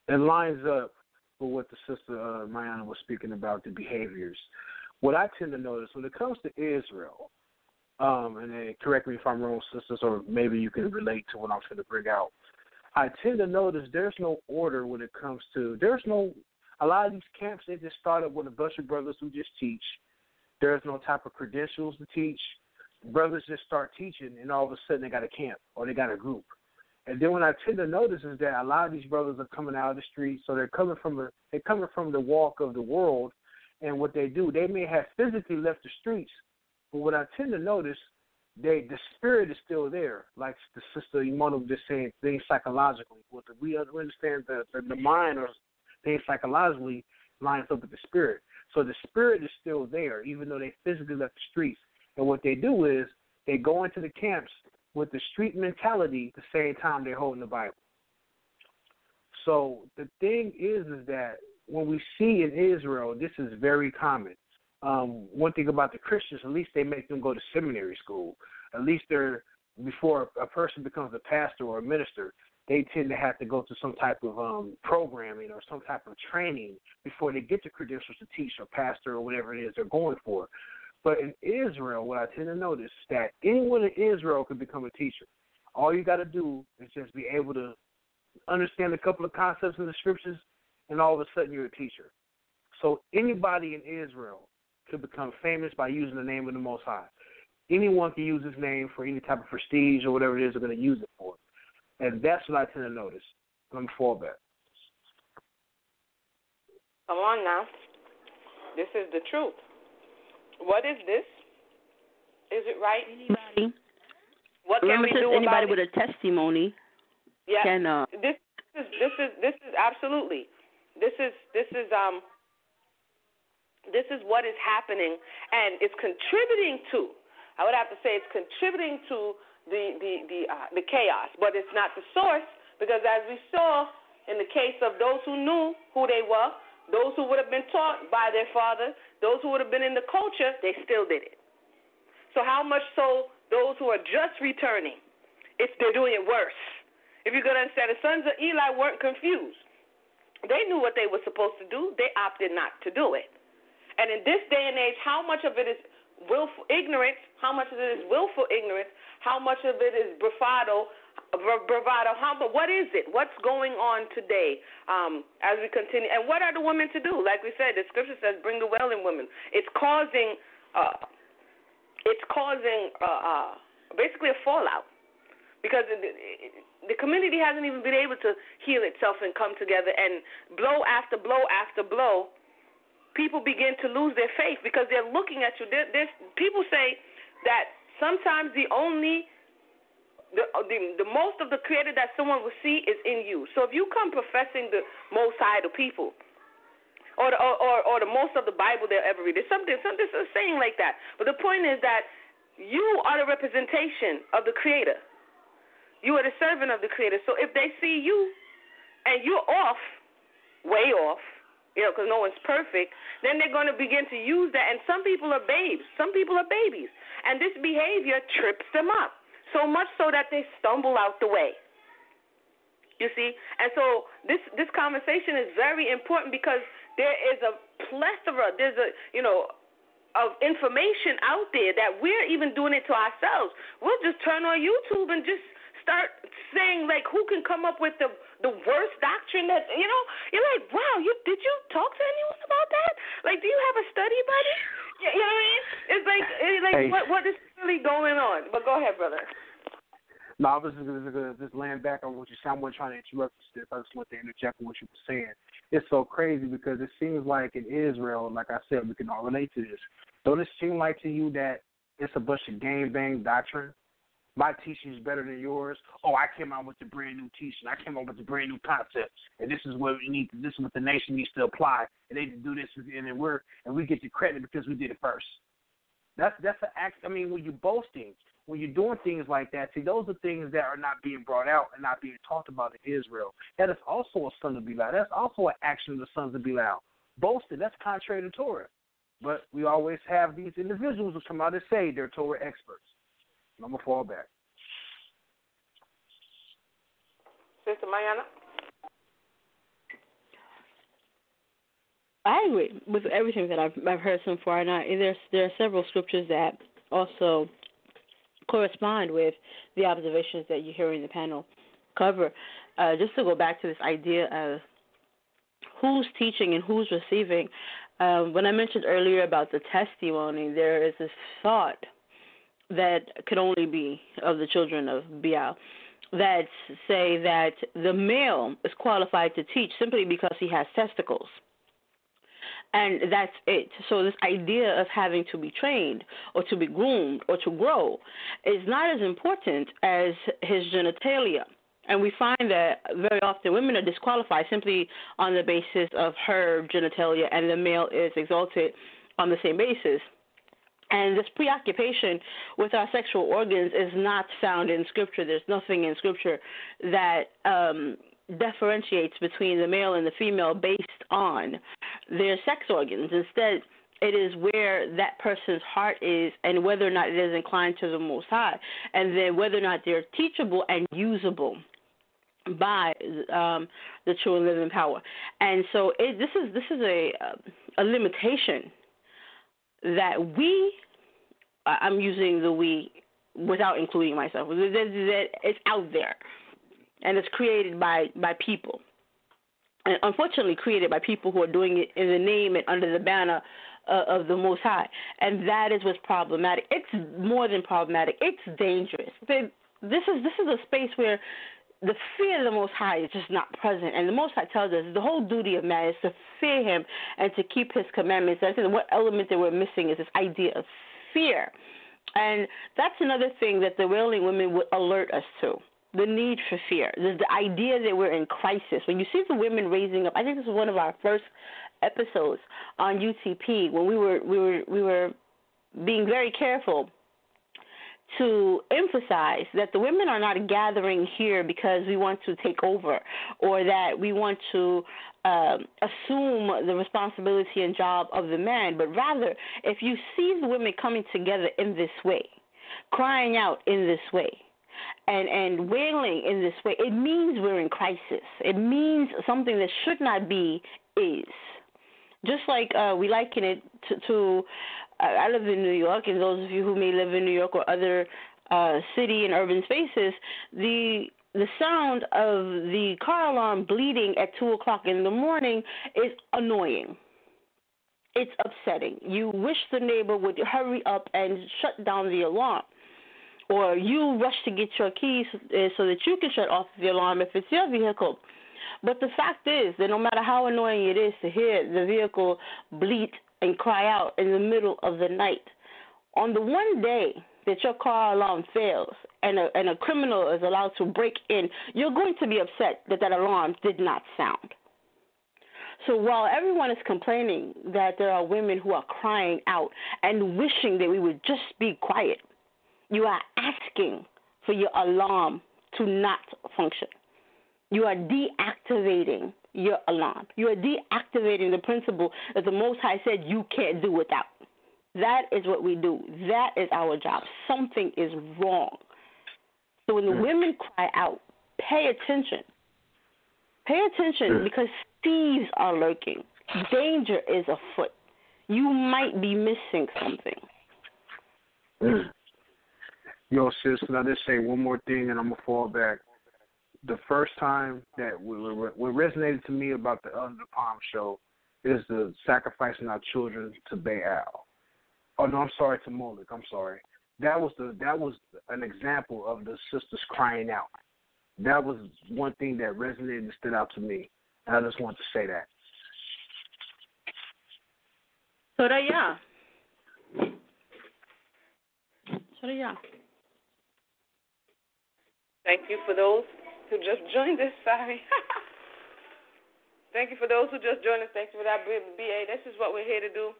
it lines up with what the sister Mayanah was speaking about, the behaviors. What I tend to notice when it comes to Israel, and then correct me if I'm wrong, sisters, or maybe you can relate to what I'm trying to bring out. I tend to notice there's no order when it comes to, a lot of these camps, they just start up with a bunch of brothers who just teach. There's no type of credentials to teach. Brothers just start teaching, and all of a sudden they got a camp or they got a group. And then what I tend to notice is that a lot of these brothers are coming out of the streets, so they're coming from the walk of the world, and what they do, they may have physically left the streets, but what I tend to notice, the spirit is still there, like the sister Emunah was just saying, things psychologically. We understand the mind or things psychologically lines up with the spirit. So the spirit is still there, even though they physically left the streets. And what they do is they go into the camps with the street mentality at the same time they're holding the Bible. So the thing is that when we see in Israel, this is very common. One thing about the Christians, at least they make them go to seminary school. At least before a person becomes a pastor or a minister, they tend to have to go to some type of programming or some type of training before they get the credentials to teach or pastor or whatever it is they're going for. But in Israel, what I tend to notice is that anyone in Israel can become a teacher. All you got to do is just be able to understand a couple of concepts in the scriptures, and all of a sudden you're a teacher. So anybody in Israel could become famous by using the name of the Most High. Anyone can use his name for any type of prestige or whatever it is they're going to use it for. And that's what I tend to notice. Let me fall back. Come on now. This is the truth. What is this? Is it right? Anybody? What can we do anybody about with a testimony? Yeah. Can This is absolutely. This is what is happening, and it's contributing to. I would have to say it's contributing to the chaos, but it's not the source, because as we saw in the case of those who knew who they were, those who would have been taught by their father, those who would have been in the culture, they still did it. So how much so those who are just returning, they're doing it worse. If you're going to understand, the sons of Eli weren't confused. They knew what they were supposed to do. They opted not to do it. And in this day and age, how much of it is willful ignorance, how much of it is willful ignorance, how much of it is bravado, what is it? What's going on today as we continue? And what are the women to do? Like we said, the scripture says, bring the Wailing women. It's causing basically a fallout, because the community hasn't even been able to heal itself and come together, and blow after blow after blow, people begin to lose their faith because they're looking at you. People say that sometimes the most of the Creator that someone will see is in you. So if you come professing the Most High to people, or the most of the Bible they'll ever read, there's something saying like that. But the point is that you are the representation of the Creator. You are the servant of the Creator. So if they see you and you're off, way off, because no one's perfect, then they're going to begin to use that. And some people are babes. Some people are babies. And this behavior trips them up, so much so that they stumble out the way. You see? And so this conversation is very important because there is a plethora, of information out there that we're even doing it to ourselves. We'll just turn on YouTube and just start saying, like, who can come up with the worst doctrine that, you're like, wow, did you talk to anyone about that? Like, do you have a study buddy? You know what I mean? It's like hey. What is really going on? But go ahead, brother. No, I was just laying back on what you said. I wasn't trying to interrupt you. I just wanted to interject on what you were saying. It's so crazy because it seems like in Israel, like I said, we can all relate to this. Don't it seem like to you that it's a bunch of gang-bang doctrine? My teaching is better than yours. Oh, I came out with a brand new teaching. I came out with a brand new concept, and this is what we need. This is what the nation needs to apply, and they do this, and we get the credit because we did it first. That's an act. I mean, when you're boasting, when you're doing things like that, see, those are things that are not being brought out and not being talked about in Israel. That is also a son of Belial. That's also an action of the sons of Belial. Boasting, that's contrary to Torah. But we always have these individuals who come out and say they're Torah experts. I'm going to fall back. Sister Mayanah? I agree with everything that I've heard so far. And there are several scriptures that also correspond with the observations that you're hearing the panel cover. Just to go back to this idea of who's teaching and who's receiving, when I mentioned earlier about the testimony, there is this thought that could only be of the children of Belial that say that the male is qualified to teach simply because he has testicles. And that's it. So this idea of having to be trained or to be groomed or to grow is not as important as his genitalia. And we find that very often women are disqualified simply on the basis of her genitalia, and the male is exalted on the same basis. And this preoccupation with our sexual organs is not found in Scripture. There's nothing in Scripture that differentiates between the male and the female based on their sex organs. Instead, it is where that person's heart is and whether or not it is inclined to the Most High, and then whether or not they're teachable and usable by the true and living power. And so this is a limitation that I'm using the we without including myself, that it's out there, and it's created by people, and unfortunately created by people who are doing it in the name and under the banner of the Most High, and that is what's problematic. It's more than problematic. It's dangerous. This is a space where the fear of the Most High is just not present, and the Most High tells us the whole duty of man is to fear Him and to keep His commandments. I think what element that we're missing is this idea of fear, and that's another thing that the Wailing women would alert us to. The need for fear, the idea that we're in crisis. When you see the women raising up, I think this was one of our first episodes on UTP when we were being very careful to emphasize that the women are not gathering here because we want to take over or that we want to assume the responsibility and job of the man, but rather if you see the women coming together in this way, crying out in this way, and wailing in this way, it means we're in crisis. It means something that should not be is. Just like we liken it to I live in New York, and those of you who may live in New York or other city and urban spaces, the sound of the car alarm bleeding at 2 o'clock in the morning is annoying. It's upsetting. You wish the neighbor would hurry up and shut down the alarm. Or you rush to get your keys so that you can shut off the alarm if it's your vehicle. But the fact is that no matter how annoying it is to hear the vehicle bleat and cry out in the middle of the night, on the one day that your car alarm fails and a criminal is allowed to break in, you're going to be upset that alarm did not sound. So while everyone is complaining that there are women who are crying out and wishing that we would just be quiet, you are asking for your alarm to not function. You are deactivating your alarm. You are deactivating the principle that the Most High said you can't do without. That is what we do. That is our job. Something is wrong. So when the women cry out, pay attention. Pay attention because thieves are lurking. Danger is afoot. You might be missing something. Yo, sis, can I just say one more thing and I'm going to fall back? The first time that what resonated to me about the Under the Palm show is the sacrificing our children to Baal. Oh, no, I'm sorry, to Moloch. I'm sorry. That was an example of the sisters crying out. That was one thing that resonated and stood out to me. And I just want to say that. Soraya. Thank you for those who just joined us. Sorry. Thank you for those who just joined us. Thank you for that, BA. This is what we're here to do.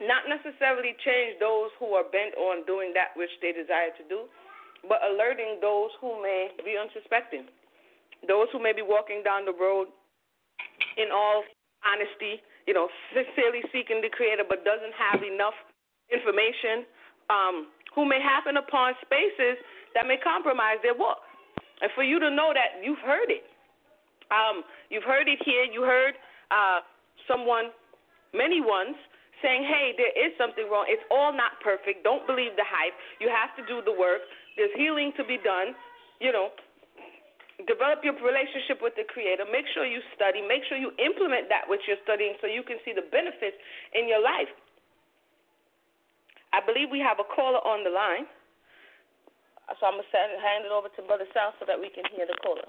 Not necessarily change those who are bent on doing that which they desire to do, but alerting those who may be unsuspecting, those who may be walking down the road in all honesty, sincerely seeking the Creator, but doesn't have enough information, who may happen upon spaces that may compromise their walk. And for you to know that you've heard it. You've heard it here. You heard many ones, saying, hey, there is something wrong. It's all not perfect. Don't believe the hype. You have to do the work. There's healing to be done. Develop your relationship with the Creator. Make sure you study. Make sure you implement that which you're studying so you can see the benefits in your life. I believe we have a caller on the line. So I'm going to hand it over to Brother Sal so that we can hear the caller.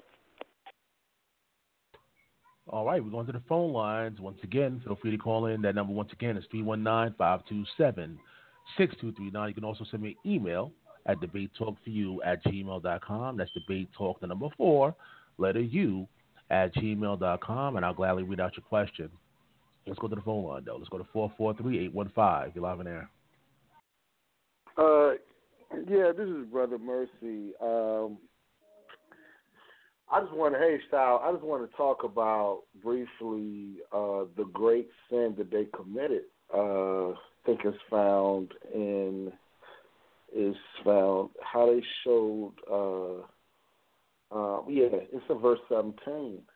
All right, we're going to the phone lines. Once again, feel free to call in. That number, once again, is 319-527-6239. You can also send me an email at debatetalkforyou@gmail.com. That's debatetalk, the number 4, letter U, @gmail.com, and I'll gladly read out your question. Let's go to the phone line, though. Let's go to 443-815. You're live in air. Yeah, this is Brother Mercy. I just want to talk about briefly the great sin that they committed. I think it's found how they showed. It's in verse 17.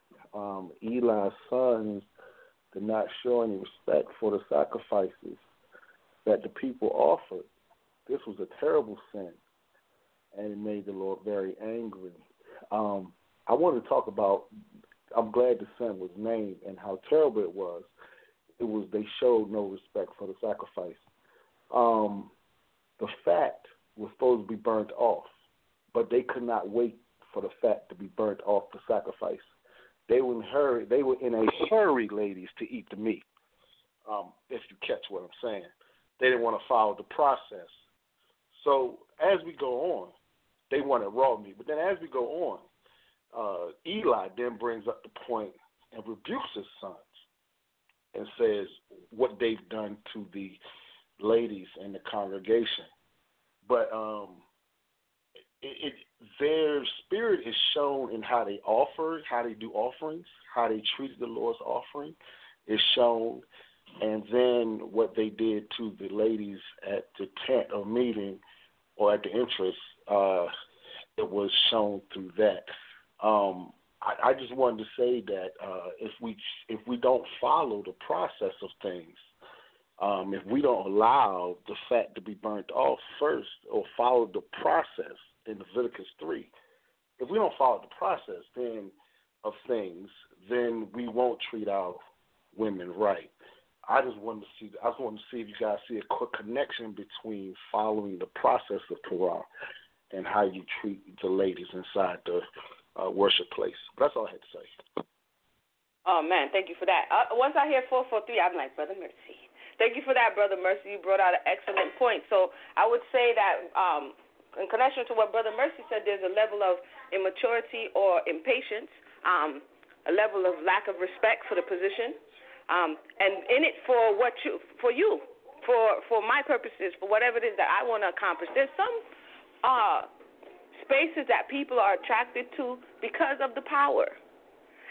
Eli's sons did not show any respect for the sacrifices that the people offered. This was a terrible sin, and it made the Lord very angry. I want to talk about, I'm glad the sin was named and how terrible it was. They showed no respect for the sacrifice. The fat was supposed to be burnt off, but they could not wait for the fat to be burnt off the sacrifice. They were in a hurry, ladies, to eat the meat, if you catch what I'm saying. They didn't want to follow the process. So as we go on, they wanted raw meat. But then as we go on, Eli then brings up the point and rebukes his sons and says what they've done to the ladies in the congregation. But their spirit is shown in how they offer, how they do offerings, how they treated the Lord's offering is shown, and then what they did to the ladies at the tent or meeting or at the entrance, it was shown through that. I just wanted to say that if we don't follow the process of things, if we don't allow the fat to be burnt off first or follow the process in Leviticus 3, if we don't follow the process of things, then we won't treat our women right. I just wanted to see if you guys see a quick connection between following the process of Torah and how you treat the ladies inside the worship place. That's all I had to say. Oh, man, thank you for that. Once I hear 443, I'm like, Brother Mercy. Thank you for that, Brother Mercy. You brought out an excellent point. So I would say that in connection to what Brother Mercy said, there's a level of immaturity or impatience, a level of lack of respect for the position, and in it for my purposes, for whatever it is that I want to accomplish. There's spaces that people are attracted to because of the power.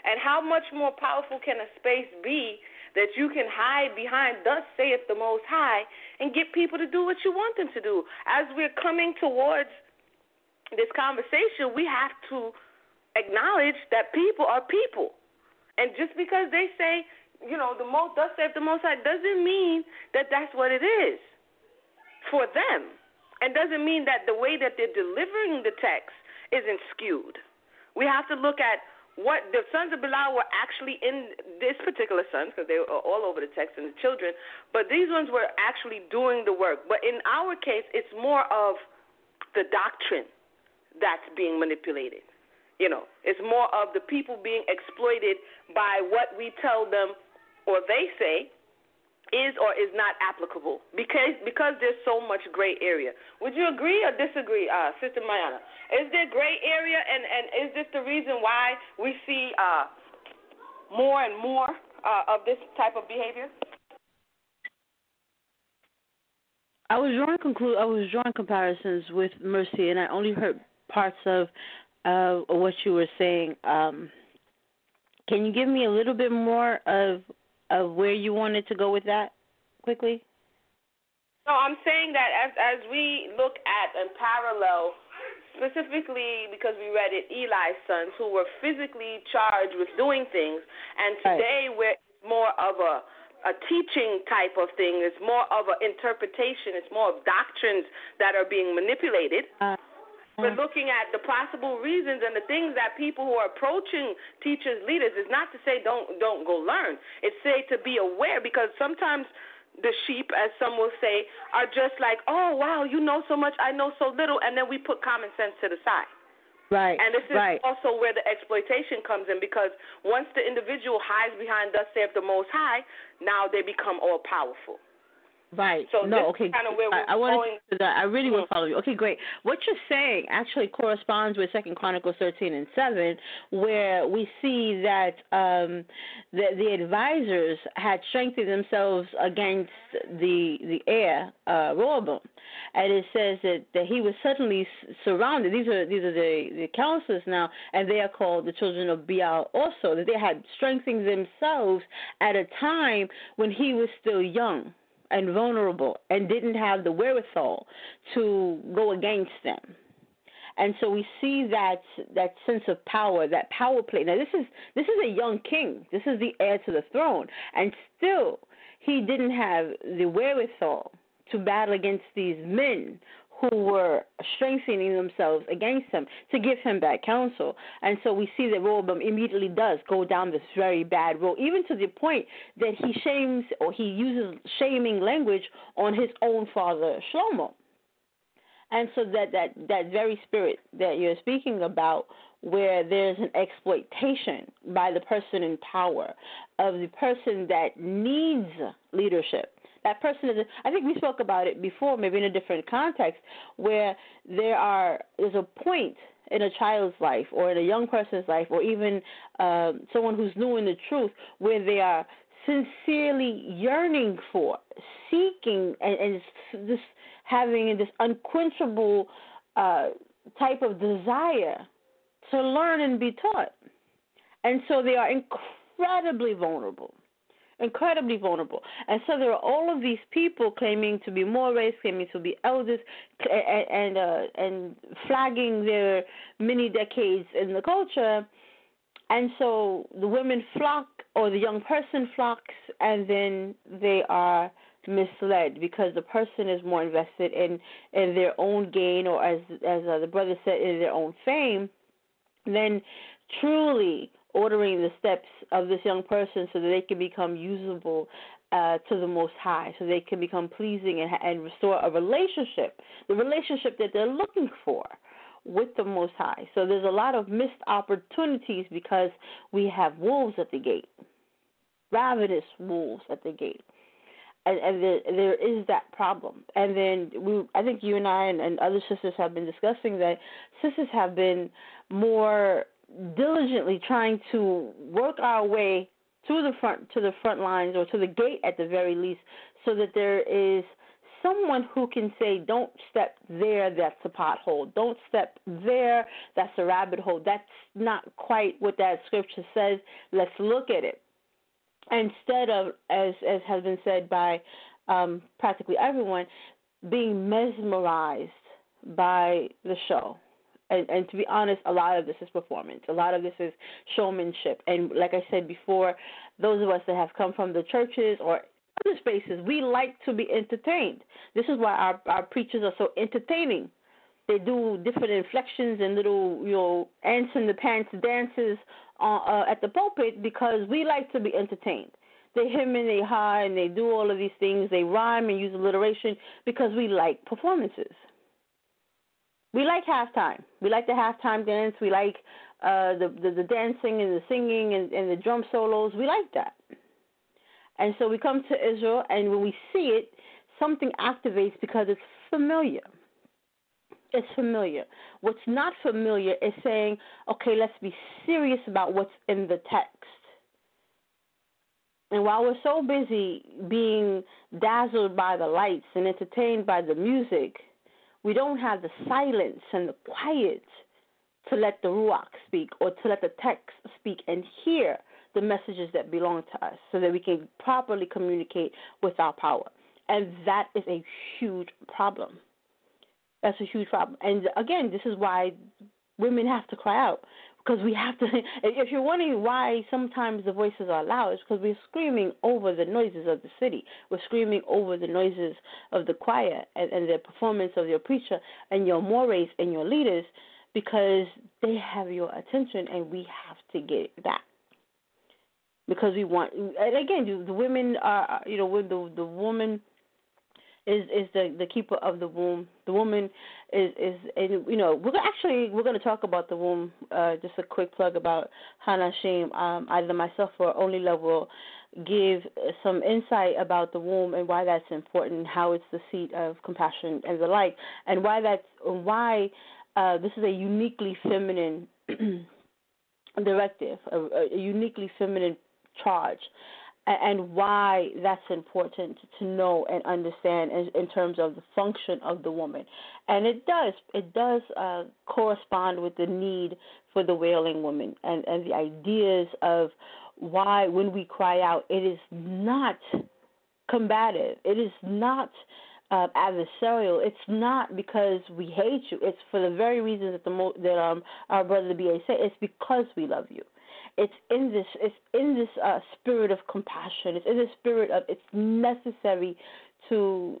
And how much more powerful can a space be that you can hide behind, thus saith the Most High, and get people to do what you want them to do? As we're coming towards this conversation, we have to acknowledge that people are people. And just because they say, thus saith the Most High, doesn't mean that that's what it is for them. And doesn't mean that the way that they're delivering the text isn't skewed. We have to look at what the sons of Belial were actually in, this particular sons, because they were all over the text and the children, but these ones were actually doing the work. But in our case, it's more of the doctrine that's being manipulated. It's more of the people being exploited by what we tell them or they say is or is not applicable because there's so much gray area. Would you agree or disagree, Sister Mayanah? Is there gray area, and is this the reason why we see more and more of this type of behavior? I was drawing comparisons with Mercy, and I only heard parts of what you were saying. Can you give me a little bit more of where you wanted to go with that quickly? No, I'm saying that as we look at and parallel, specifically because we read it, Eli's sons who were physically charged with doing things, and today we're more of a teaching type of thing. It's more of an interpretation. It's more of doctrines that are being manipulated. We're looking at the possible reasons and the things that people who are approaching teachers, leaders, is not to say don't go learn. It's say to be aware, because sometimes the sheep, as some will say, are just like, oh, wow, you know so much, I know so little, and then we put common sense to the side. Right. And this is also where the exploitation comes in, because once the individual hides behind thus saith the Most High, now they become all powerful. Right. So no, this okay. is kind of where we're I wanted going. to that. I really will follow you. Okay, great. What you're saying actually corresponds with 2 Chronicles 13:7, where we see that the advisors had strengthened themselves against the heir, Rehoboam, and it says that he was suddenly surrounded. These are the counselors now, and they are called the children of Belial also. That they had strengthened themselves at a time when he was still young and vulnerable and didn't have the wherewithal to go against them. And so we see that sense of power, that power play. Now this is a young king. This is the heir to the throne. And still he didn't have the wherewithal to battle against these men who were strengthening themselves against him to give him bad counsel. And so we see that Rehoboam immediately does go down this very bad road, even to the point that he shames or he uses shaming language on his own father, Shlomo. And so that very spirit that you're speaking about, where there's an exploitation by the person in power of the person that needs leadership. That person is, I think we spoke about it before, maybe in a different context, where there's a point in a child's life or in a young person's life or even someone who's new in the truth where they are sincerely yearning for, seeking, and just having this unquenchable type of desire to learn and be taught. And so they are incredibly vulnerable. And so there are all of these people claiming to be mores, claiming to be elders, and flagging their many decades in the culture. And so the women flock, or the young person flocks, and then they are misled because the person is more invested in their own gain, or as the brother said, in their own fame, than truly ordering the steps of this young person so that they can become usable to the Most High, so they can become pleasing and restore a relationship, the relationship that they're looking for with the Most High. So there's a lot of missed opportunities because we have wolves at the gate, ravenous wolves at the gate. And there is that problem. And then I think you and I and other sisters have been discussing that sisters have been more diligently trying to work our way to the front lines, or to the gate at the very least, so that there is someone who can say, don't step there, that's a pothole. Don't step there, that's a rabbit hole. That's not quite what that scripture says. Let's look at it. Instead of, as has been said by practically everyone, being mesmerized by the show. And to be honest, a lot of this is performance. A lot of this is showmanship. And like I said before, those of us that have come from the churches or other spaces, we like to be entertained. This is why our preachers are so entertaining. They do different inflections and little, ants in the pants dances at the pulpit because we like to be entertained. They hymn and they high and they do all of these things. They rhyme and use alliteration because we like performances. We like halftime. We like the halftime dance. We like the dancing and the singing and the drum solos. We like that. And so we come to Israel, and when we see it, something activates because it's familiar. It's familiar. What's not familiar is saying, okay, let's be serious about what's in the text. And while we're so busy being dazzled by the lights and entertained by the music, we don't have the silence and the quiet to let the Ruach speak or to let the text speak and hear the messages that belong to us so that we can properly communicate with our power. And that is a huge problem. That's a huge problem. And again, this is why women have to cry out, because we have to. If you're wondering why sometimes the voices are loud, it's because we're screaming over the noises of the city. We're screaming over the noises of the choir and the performance of your preacher and your mores and your leaders, because they have your attention and we have to get that. Because we want, and again, the women are, when the woman is the keeper of the womb. The woman is we're going to talk about the womb. Just a quick plug about Hanashim. Either myself or Only Love will give some insight about the womb and why that's important, how it's the seat of compassion and the like, and why this is a uniquely feminine directive, a uniquely feminine charge, and why that's important to know and understand in terms of the function of the woman. And it does correspond with the need for the wailing woman and the ideas of why when we cry out, it is not combative. It is not adversarial. It's not because we hate you. It's for the very reasons that our brother B.A. said. It's because we love you. It's in this spirit of compassion. It's in the spirit of it's necessary to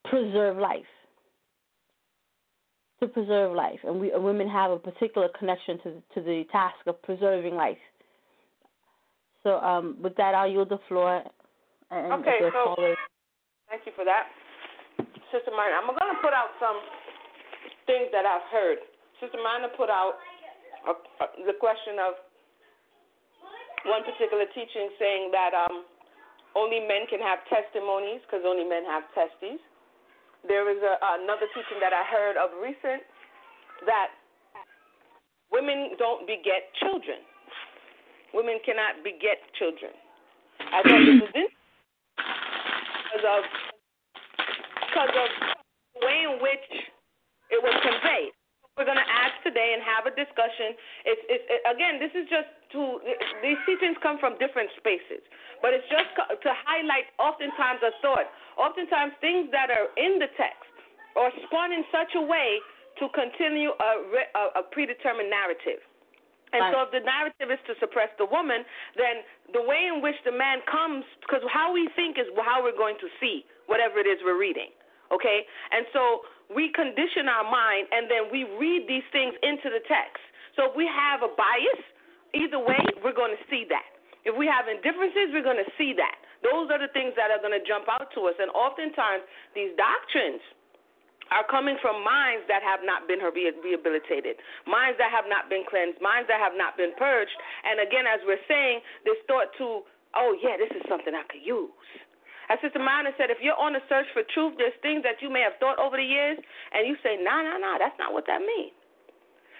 preserve life. To preserve life, and women have a particular connection to the task of preserving life. So with that, I'll yield the floor. And okay, so thank you for that, Sister Mayanah. I'm going to put out some things that I've heard. Sister Mayanah put out the question of one particular teaching saying that only men can have testimonies because only men have testes. There is another teaching that I heard of recent that women don't beget children. Women cannot beget children. I thought this was because of the way in which it was conveyed. We're going to ask today and have a discussion. Again, this is just these teachings come from different spaces, but it's just to highlight oftentimes a thought. Oftentimes things that are in the text are spun in such a way to continue a predetermined narrative. And so if the narrative is to suppress the woman, then the way in which the man comes, because how we think is how we're going to see whatever it is we're reading, okay? And so we condition our mind, and then we read these things into the text. So if we have a bias, either way, we're going to see that. If we have indifferences, we're going to see that. Those are the things that are going to jump out to us. And oftentimes, these doctrines are coming from minds that have not been rehabilitated, minds that have not been cleansed, minds that have not been purged. And again, as we're saying, this thought to, oh, yeah, this is something I could use. As Sister Mayanah said, if you're on a search for truth, there's things that you may have thought over the years, and you say, nah, that's not what that means.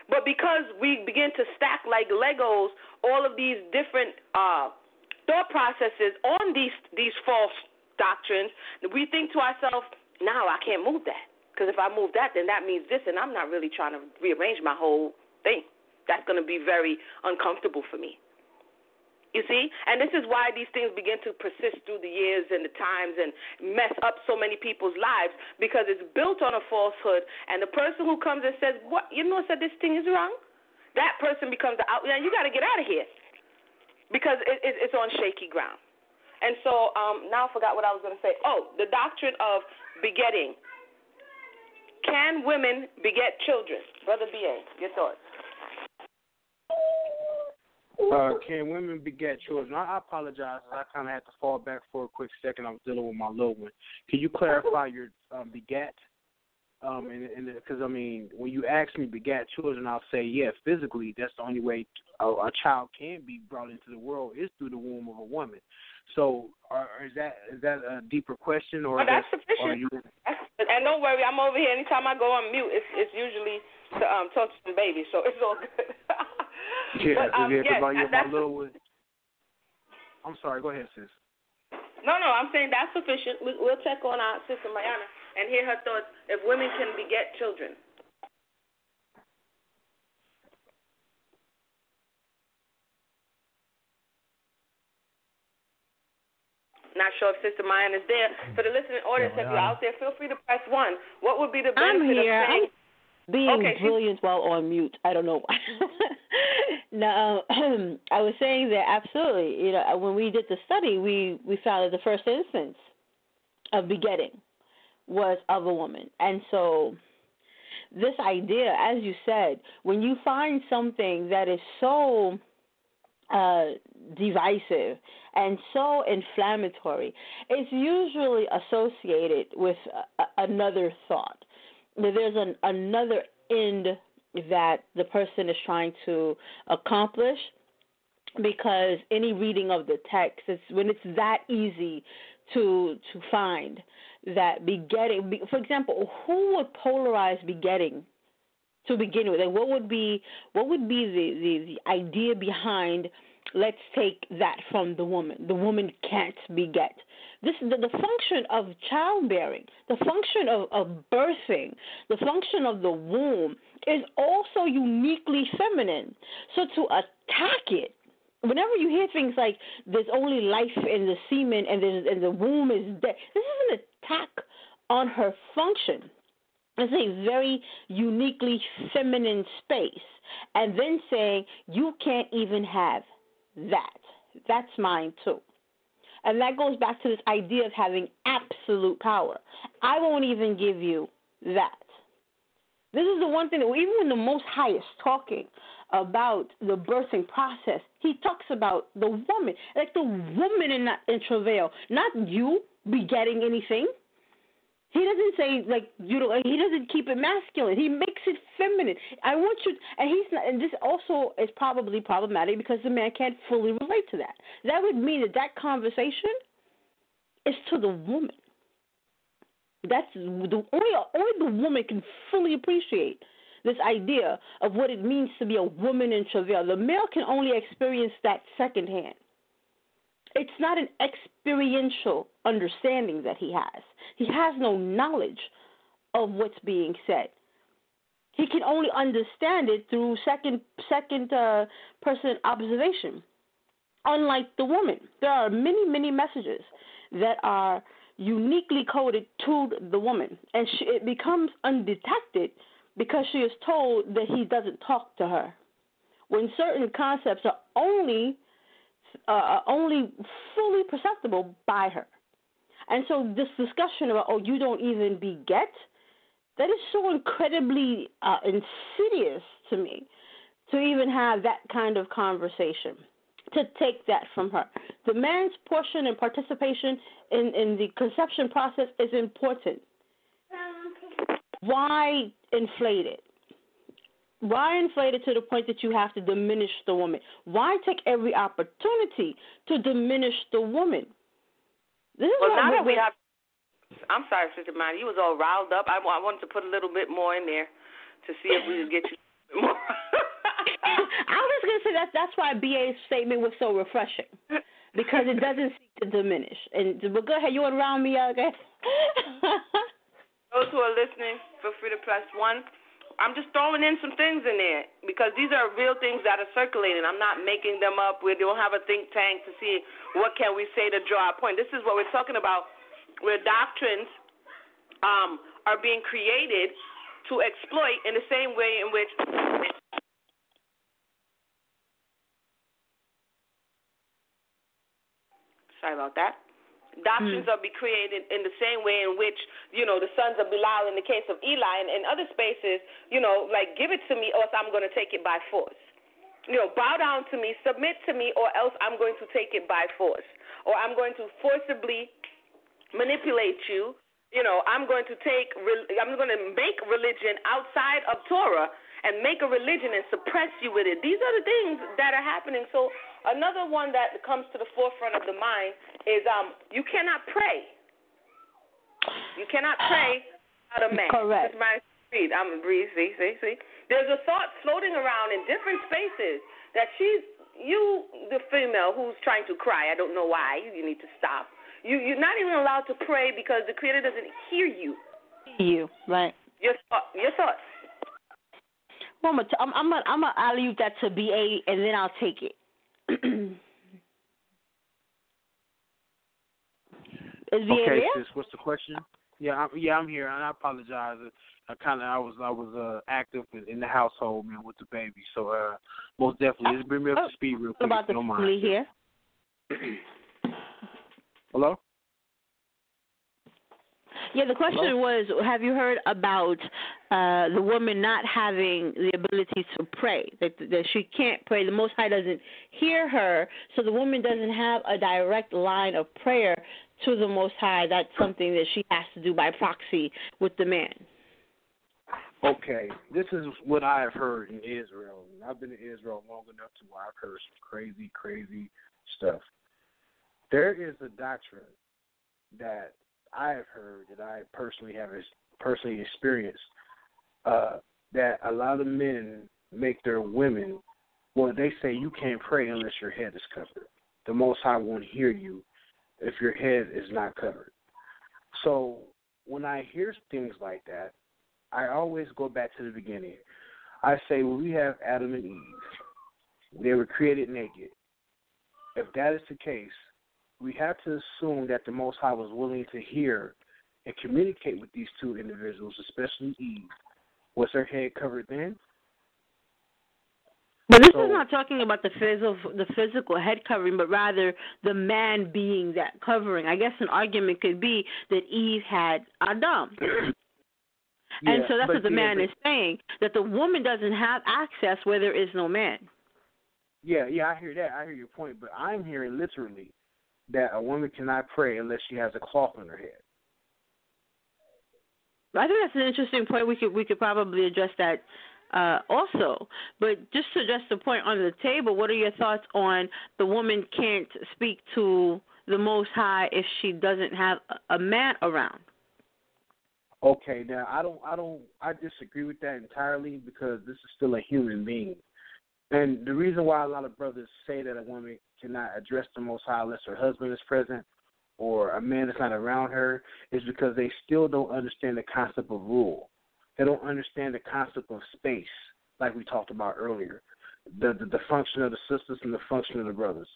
But because we begin to stack like Legos all of these different thought processes on these false doctrines, we think to ourselves, no, I can't move that. Because if I move that, then that means this, and I'm not really trying to rearrange my whole thing. That's going to be very uncomfortable for me. You see? And this is why these things begin to persist through the years and the times and mess up so many people's lives, because it's built on a falsehood. And the person who comes and says, "What? You know, said this thing is wrong," that person becomes the out. You got to get out of here, because it's on shaky ground. And so now I forgot what I was going to say. Oh, the doctrine of begetting. Can women beget children? Brother B.A., your thoughts? Can women beget children? I apologize. I kind of had to fall back for a quick second. I was dealing with my little one. Can you clarify your beget? Because, I mean, when you ask me beget children, I'll say, yeah, physically, that's the only way a child can be brought into the world is through the womb of a woman. So is that a deeper question? Or that's sufficient. And don't worry, I'm over here. Anytime I go on mute, it's usually to talk to some babies, so it's all good. Yeah, but, yes, my little one. I'm sorry. Go ahead, sis. No, I'm saying that's sufficient. We'll check on our sister Mayanah and hear her thoughts if women can beget children. Not sure if Sister Mayanah is there. For the listening audience, if you're out there, feel free to press 1. What would be the benefit I'm here. of saying... I'm being brilliant while on mute. I don't know why. Now, I was saying that absolutely. You know, when we did the study, we found that the first instance of begetting was of a woman. And so this idea, as you said, when you find something that is so divisive and so inflammatory, it's usually associated with another thought. There's another end that the person is trying to accomplish, because any reading of the text, when it's that easy to find that begetting, for example, who would polarize begetting to begin with? And what would be the idea behind, let's take that from the woman. The woman can't beget. This is the function of childbearing, the function of birthing, the function of the womb is also uniquely feminine. So to attack it, whenever you hear things like there's only life in the semen and the womb is dead, this is an attack on her function. It's a very uniquely feminine space. And then saying you can't even have that. That's mine too. And that goes back to this idea of having absolute power. I won't even give you that. This is the one thing that even when the Most High is talking about the birthing process, he talks about the woman, like the woman in travail, not you begetting anything. He doesn't say like you know. He doesn't keep it masculine. He makes it feminine. I want you, and he's not. And this also is probably problematic because the man can't fully relate to that. That would mean that conversation is to the woman. That's only the woman can fully appreciate this idea of what it means to be a woman in travail. The male can only experience that secondhand. It's not an experiential understanding that he has. He has no knowledge of what's being said. He can only understand it through second person observation. Unlike the woman, there are many messages that are uniquely coded to the woman, and it becomes undetected because she is told that he doesn't talk to her. When certain concepts are only fully perceptible by her. And so this discussion about, oh, you don't even beget, that is so incredibly insidious to me to even have that kind of conversation, to take that from her. The man's portion and participation in the conception process is important. Why inflate it? Why inflate it to the point that you have to diminish the woman? Why take every opportunity to diminish the woman? This is now that we have, I'm sorry, Sister Mayanah, you was all riled up. I wanted to put a little bit more in there to see if we could get you a bit more. I was going to say that's why BA's statement was so refreshing. because it doesn't seek to diminish. And but go ahead, you want to round me out, guys? Those who are listening, feel free to press 1. I'm just throwing in some things in there because these are real things that are circulating. I'm not making them up. We don't have a think tank to see what can we say to draw a point. This is what we're talking about, where doctrines are being created to exploit in the same way in which sorry about that. Doctrines are be created in the same way in which, the sons of Belial in the case of Eli and in other spaces, like give it to me or else I'm going to take it by force. Bow down to me, submit to me or else I'm going to take it by force. Or I'm going to forcibly manipulate you. I'm going to make religion outside of Torah and make a religion and suppress you with it. These are the things that are happening. So another one that comes to the forefront of the mind is you cannot pray. You cannot pray out of man. Correct. I'm going to breathe. See. There's a thought floating around in different spaces that you, the female who's trying to cry, I don't know why, you need to stop. You're not even allowed to pray because the Creator doesn't hear you. Right. Your thoughts. Well, I'm gonna leave that to BA and then I'll take it. Is BA okay, there? sis, what's the question? I'm here, and I apologize. I was active in the household, man, with the baby. So most definitely, just bring me up to speed real quick. About the family here. Hello? Yeah, the question was, have you heard about the woman not having the ability to pray, that she can't pray, the Most High doesn't hear her, so the woman doesn't have a direct line of prayer to the Most High. That's something that she has to do by proxy with the man. Okay, this is what I have heard in Israel. I've been in Israel long enough to where I've heard some crazy stuff. There is a doctrine that I have heard, that I personally have experienced, that a lot of men make their women, well, they say you can't pray unless your head is covered. The Most High won't hear you if your head is not covered. So when I hear things like that, I always go back to the beginning. I say, well, we have Adam and Eve. They were created naked. If that is the case, we have to assume that the Most High was willing to hear and communicate with these two individuals, especially Eve. Was her head covered then? But this is not talking about the physical head covering, but rather the man being that covering. I guess an argument could be that Eve had Adam. And so that's what the man is saying, that the woman doesn't have access where there is no man. Yeah, I hear that. I hear your point. But I'm hearing literally that a woman cannot pray unless she has a cloth on her head. I think that's an interesting point. We could probably address that also. But just to address the point on the table, what are your thoughts on the woman can't speak to the Most High if she doesn't have a man around? Okay, now I disagree with that entirely because this is still a human being. And the reason why a lot of brothers say that a woman cannot address the Most High unless her husband is present or a man is not around her is because they still don't understand the concept of rule. They don't understand the concept of space, like we talked about earlier, the function of the sisters and the function of the brothers.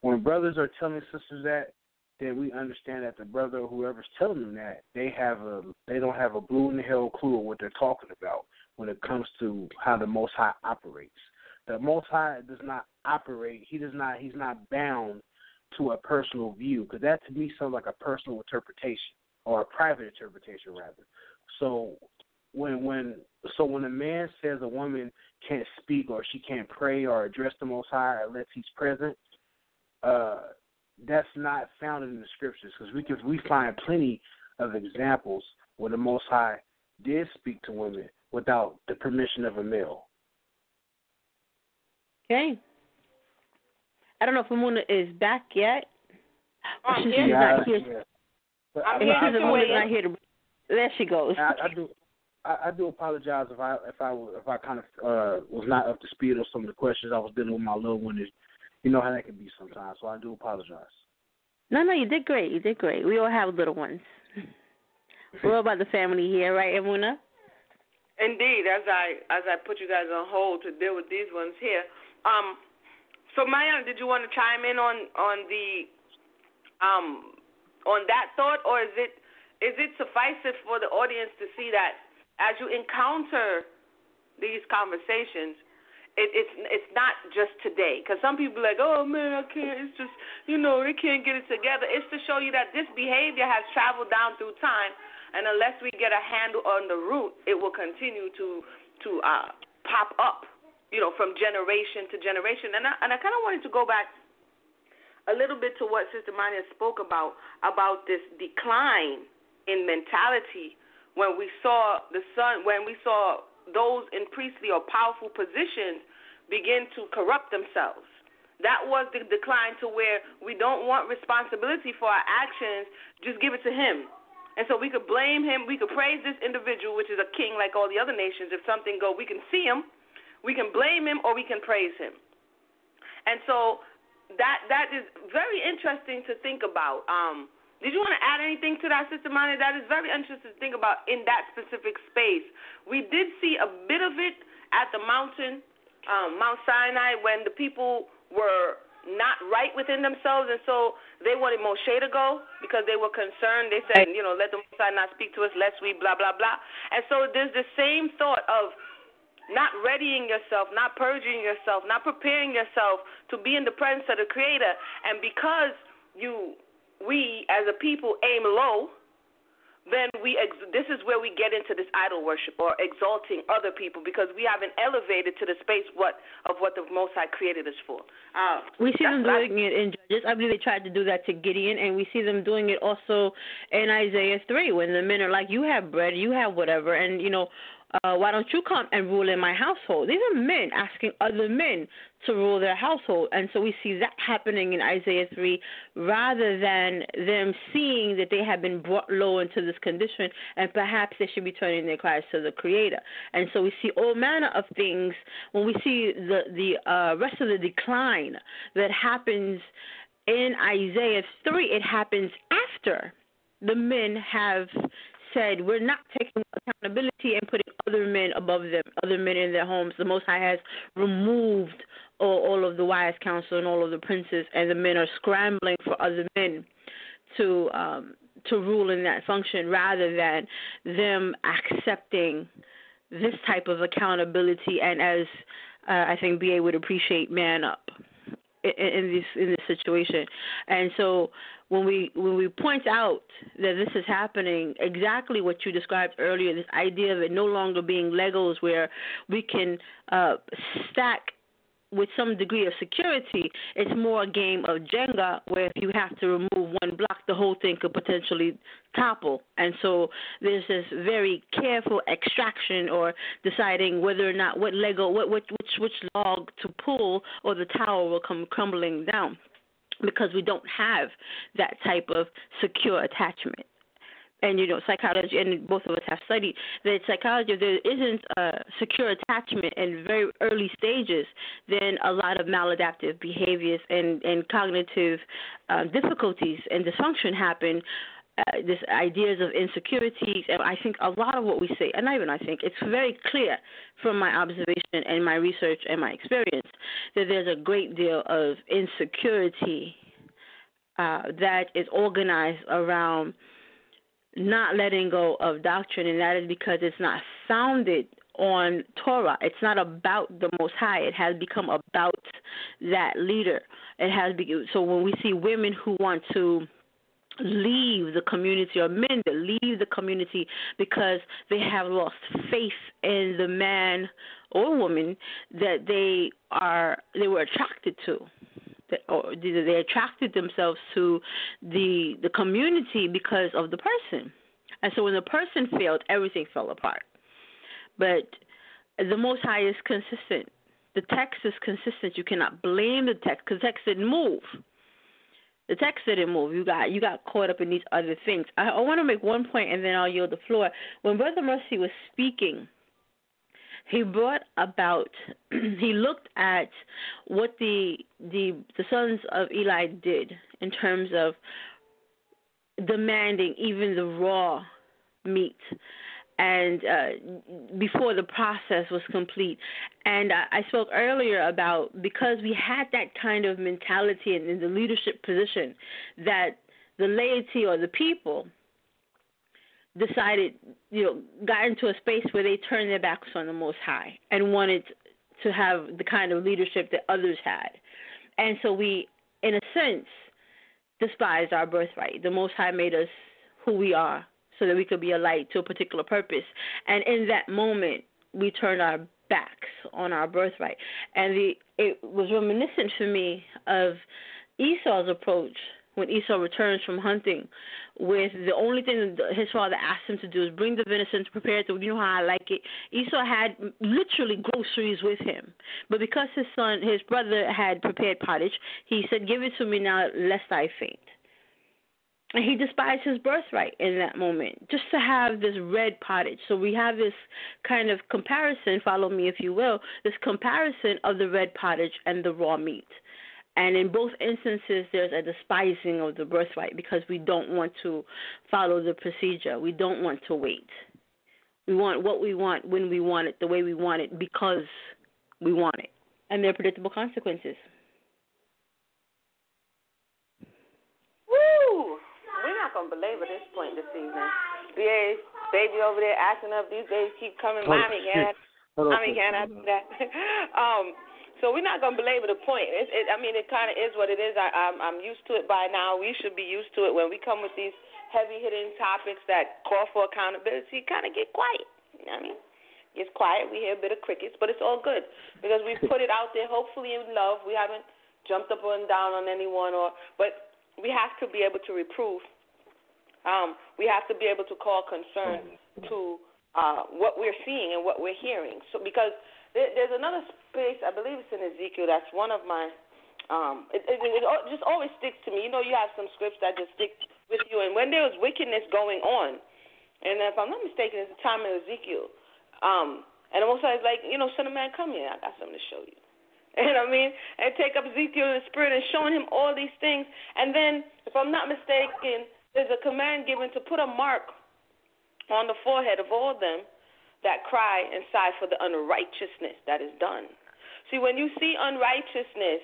When brothers are telling sisters that, then we understand that the brother or whoever's telling them that, they don't have a blue in the hell clue of what they're talking about when it comes to how the Most High operates. The Most High does not operate. He's not bound to a personal view, because that to me sounds like a personal interpretation or a private interpretation rather. So when a man says a woman can't speak or she can't pray or address the Most High unless he's present, that's not found in the scriptures, because we find plenty of examples where the Most High did speak to women without the permission of a male. Okay. I don't know if Emunah is back yet. She's not here. Yeah. Emunah's not here. There she goes. I do apologize if I kind of was not up to speed on some of the questions. I was dealing with my little one You know how that can be sometimes, so I do apologize. No, you did great. You did great. We all have little ones. We're all about the family here, right, Emunah? Indeed, as I put you guys on hold to deal with these ones here. So Mayanah, did you want to chime in on that thought, or is it sufficient for the audience to see that as you encounter these conversations, it's not just today? Because some people are like, oh man, I can't. It's just they can't get it together. It's to show you that this behavior has traveled down through time, and unless we get a handle on the root, it will continue to pop up, from generation to generation. And I kind of wanted to go back a little bit to what Sister Mayanah spoke about this decline in mentality when we saw those in priestly or powerful positions begin to corrupt themselves. That was the decline to where we don't want responsibility for our actions, just give it to him. And so we could blame him, we could praise this individual, which is a king like all the other nations. If something goes, we can see him, we can blame him, or we can praise him. And so that is very interesting to think about. Did you want to add anything to that, Sister Mayanah? That is very interesting to think about in that specific space. We did see a bit of it at the mountain, Mount Sinai, when the people were not right within themselves, and so they wanted Moshe to go because they were concerned. They said, let the Most High not speak to us lest we blah, blah, blah. And so there's the same thought of not readying yourself, not purging yourself, not preparing yourself to be in the presence of the Creator. And because we as a people aim low, then this is where we get into this idol worship or exalting other people, because we haven't elevated to the space of what the Most High created us for. We see them doing it in Judges. I believe they tried to do that to Gideon, and we see them doing it also in Isaiah 3 when the men are like, you have bread, you have whatever, and, why don't you come and rule in my household? These are men asking other men to rule their household. And so we see that happening in Isaiah 3 rather than them seeing that they have been brought low into this condition and perhaps they should be turning their cries to the Creator. And so we see all manner of things when we see the rest of the decline that happens in Isaiah 3. It happens after the men have said, we're not taking accountability and putting other men above them, other men in their homes. The Most High has removed all of the wise counsel and all of the princes, and the men are scrambling for other men to rule in that function rather than them accepting this type of accountability. And as I think B.A. would appreciate, man up in this situation. And so when we point out that this is happening, exactly what you described earlier, this idea of it no longer being Legos where we can stack with some degree of security, it's more a game of Jenga where if you have to remove one block, the whole thing could potentially topple. And so there's this very careful extraction or deciding whether or not what Lego, which log to pull, or the tower will come crumbling down, because we don't have that type of secure attachment. And, psychology, and both of us have studied that psychology, if there isn't a secure attachment in very early stages, then a lot of maladaptive behaviors and cognitive difficulties and dysfunction happen. This ideas of insecurities, and I think a lot of what we say, and not even I think, it's very clear from my observation and my research and my experience that there's a great deal of insecurity that is organized around not letting go of doctrine, and that is because it's not founded on Torah. It's not about the Most High. It has become about that leader. So when we see women who want to leave the community, or men that leave the community because they have lost faith in the man or woman that they were attracted to, or they attracted themselves to the community because of the person. And so when the person failed, everything fell apart. But the Most High is consistent. The text is consistent. You cannot blame the text because the text didn't move. The text didn't move. You got caught up in these other things. I want to make one point, and then I'll yield the floor. When Brother Mercy was speaking, he brought about, he looked at what the sons of Eli did in terms of demanding even the raw meat, and before the process was complete. And I spoke earlier about, because we had that kind of mentality in the leadership position, that the laity or the people decided, got into a space where they turned their backs on the Most High and wanted to have the kind of leadership that others had. And so we, in a sense, despised our birthright. The Most High made us who we are so that we could be a light to a particular purpose. And in that moment, we turned our backs on our birthright. And it was reminiscent for me of Esau's approach when Esau returns from hunting, with the only thing that his father asked him to do is bring the venison to prepare it. You know how I like it. Esau had literally groceries with him, but because his brother had prepared pottage, he said, "Give it to me now, lest I faint." And he despised his birthright in that moment, just to have this red pottage. So we have this kind of comparison, follow me if you will, this comparison of the red pottage and the raw meat. And in both instances, there's a despising of the birthright because we don't want to follow the procedure. We don't want to wait. We want what we want, when we want it, the way we want it, because we want it. And there are predictable consequences. Woo! We're not going to belabor this point this evening. BA's baby over there acting up. These days keep coming. Mommy, can I do that? So we're not going to belabor the point. It kind of is what it is. I'm used to it by now. We should be used to it. When we come with these heavy-hitting topics that call for accountability, kind of get quiet. You know what I mean? It's quiet. We hear a bit of crickets, but it's all good because we've put it out there, hopefully in love. We haven't jumped up and down on anyone, but we have to be able to reprove. We have to be able to call concern to what we're seeing and what we're hearing. So because there's another space, I believe it's in Ezekiel, that's one of my, it just always sticks to me. You have some scripts that just stick with you. And when there was wickedness going on, and if I'm not mistaken, it's the time in Ezekiel, and the Most High is like, son of man, come here. I got something to show you. You know what I mean? And take up Ezekiel in the spirit and showing him all these things. And then, if I'm not mistaken, there's a command given to put a mark on the forehead of all them that cry and sigh for the unrighteousness that is done. See, when you see unrighteousness,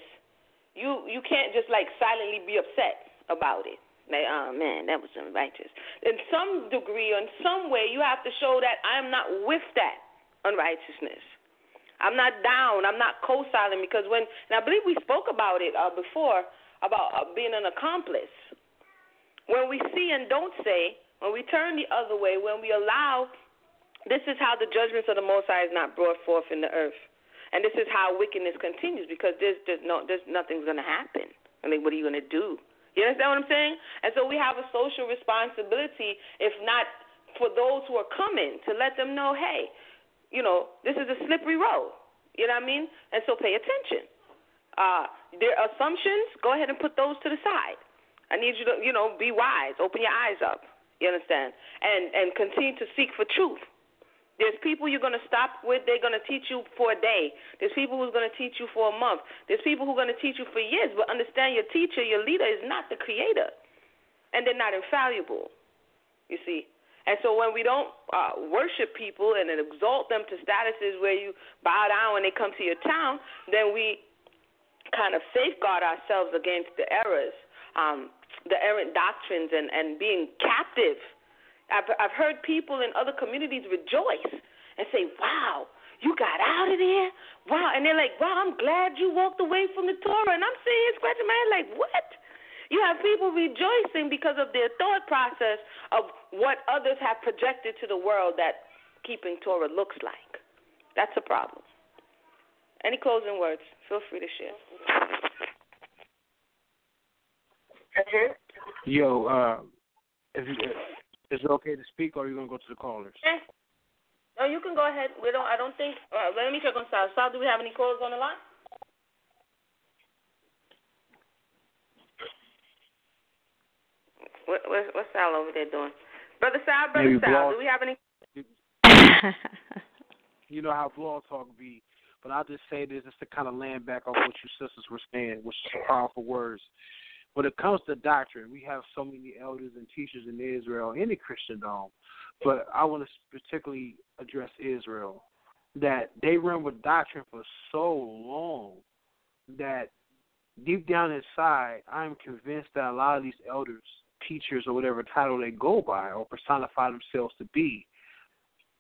you can't just silently be upset about it. Like, oh man, that was unrighteous. In some degree, in some way, you have to show that I'm not with that unrighteousness. I'm not down. I'm not co-signing because and I believe we spoke about it before, about being an accomplice. When we see and don't say, when we turn the other way, when we allow, this is how the judgments of the Most High is not brought forth in the earth. And this is how wickedness continues because there's nothing's going to happen. I mean, what are you going to do? You understand what I'm saying? And so we have a social responsibility, if not for those who are coming, to let them know, hey, this is a slippery road. You know what I mean? And so pay attention. Their assumptions, go ahead and put those to the side. I need you to, be wise. Open your eyes up. You understand? And continue to seek for truth. There's people you're going to stop with. They're going to teach you for a day. There's people who's going to teach you for a month. There's people who are going to teach you for years. But understand your teacher, your leader is not the creator. And they're not infallible, you see. And so when we don't worship people and exalt them to statuses where you bow down when they come to your town, then we kind of safeguard ourselves against the errors, the errant doctrines, and being captive. I've heard people in other communities rejoice and say, wow, you got out of there? Wow. And they're like, wow, I'm glad you walked away from the Torah. And I'm sitting here scratching my head like, what? You have people rejoicing because of their thought process of what others have projected to the world that keeping Torah looks like. That's a problem. Any closing words? Feel free to share. Yo, is it okay to speak, or are you going to go to the callers? No, you can go ahead. I don't think. Let me check on Sal. Sal, do we have any callers on the line? What's Sal over there doing? Brother Sal, do we have any? You know how blog talk be. But I'll just say this just to kind of land back on what you sisters were saying, which is powerful words. When it comes to doctrine, we have so many elders and teachers in Israel and in Christendom, but I want to particularly address Israel, that they run with doctrine for so long that deep down inside, I'm convinced that a lot of these elders, teachers, or whatever title they go by or personify themselves to be,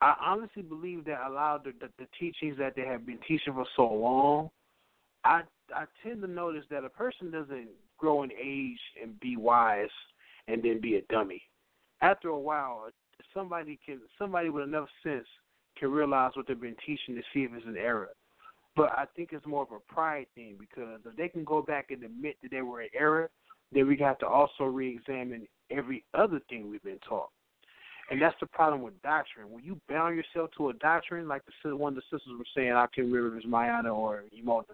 I honestly believe that a lot of the teachings that they have been teaching for so long, I tend to notice that a person doesn't grow in age and be wise and then be a dummy. After a while, somebody with enough sense can realize what they've been teaching to see if it's an error. But I think it's more of a pride thing, because if they can go back and admit that they were in error, then we have to also re-examine every other thing we've been taught. And that's the problem with doctrine. When you bound yourself to a doctrine, like one of the sisters were saying, I can't remember if it was Mayanah or Emunah,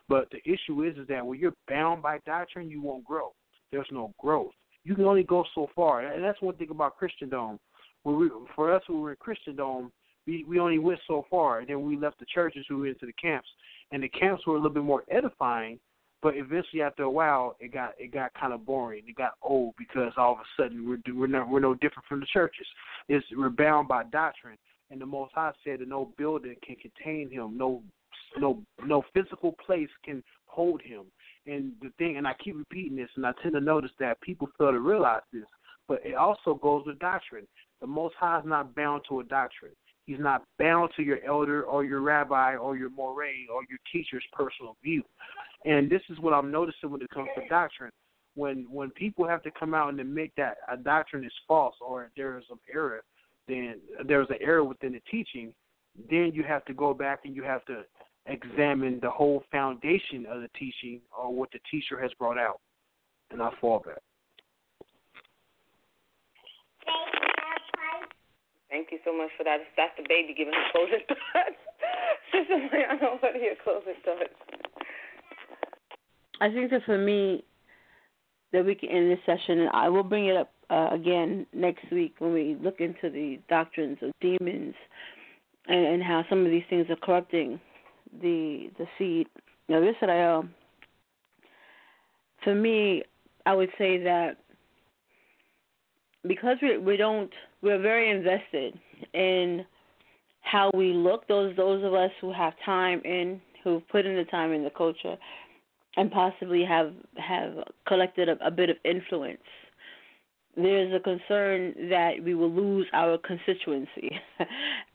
but the issue is that when you're bound by doctrine, you won't grow. There's no growth. You can only go so far. And that's one thing about Christendom. For us who were in Christendom, we only went so far. And then we left the churches, we went into the camps. And the camps were a little bit more edifying, but eventually after a while, it got kind of boring. It got old, because all of a sudden we're no different from the churches. We're bound by doctrine. And the Most High said that no building can contain him. No physical place can hold him. And the thing, and I keep repeating this, and I tend to notice that people fail to realize this, but it also goes with doctrine. The Most High is not bound to a doctrine. He's not bound to your elder or your rabbi or your moray or your teacher's personal view. And this is what I'm noticing when it comes to doctrine. When people have to come out and admit that a doctrine is false or there is an error, then there's an error within the teaching, then you have to go back and you have to examine the whole foundation of the teaching or what the teacher has brought out. And I fall back. Thank you so much for that. That's the baby giving her closing thoughts. Sister Mayanah, what are your closing thoughts? I think that for me, that we can end this session, and I will bring it up again next week when we look into the doctrines of demons and how some of these things are corrupting the seed of Israel. For me, I would say that because we're very invested in how we look, those of us who have time in, who've put in the time in the culture, and possibly have collected a bit of influence, there's a concern that we will lose our constituency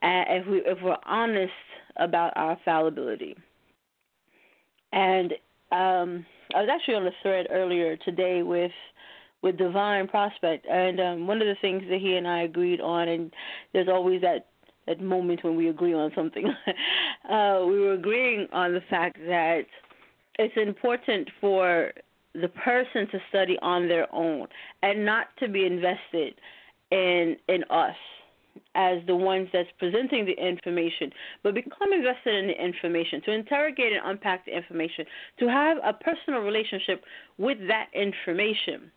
if we're honest about our fallibility. And I was actually on a thread earlier today with Divine Prospect, and one of the things that he and I agreed on, and there's always that moment when we agree on something, we were agreeing on the fact that it's important for the person to study on their own and not to be invested in us as the ones that's presenting the information, but become invested in the information, to interrogate and unpack the information, to have a personal relationship with that information.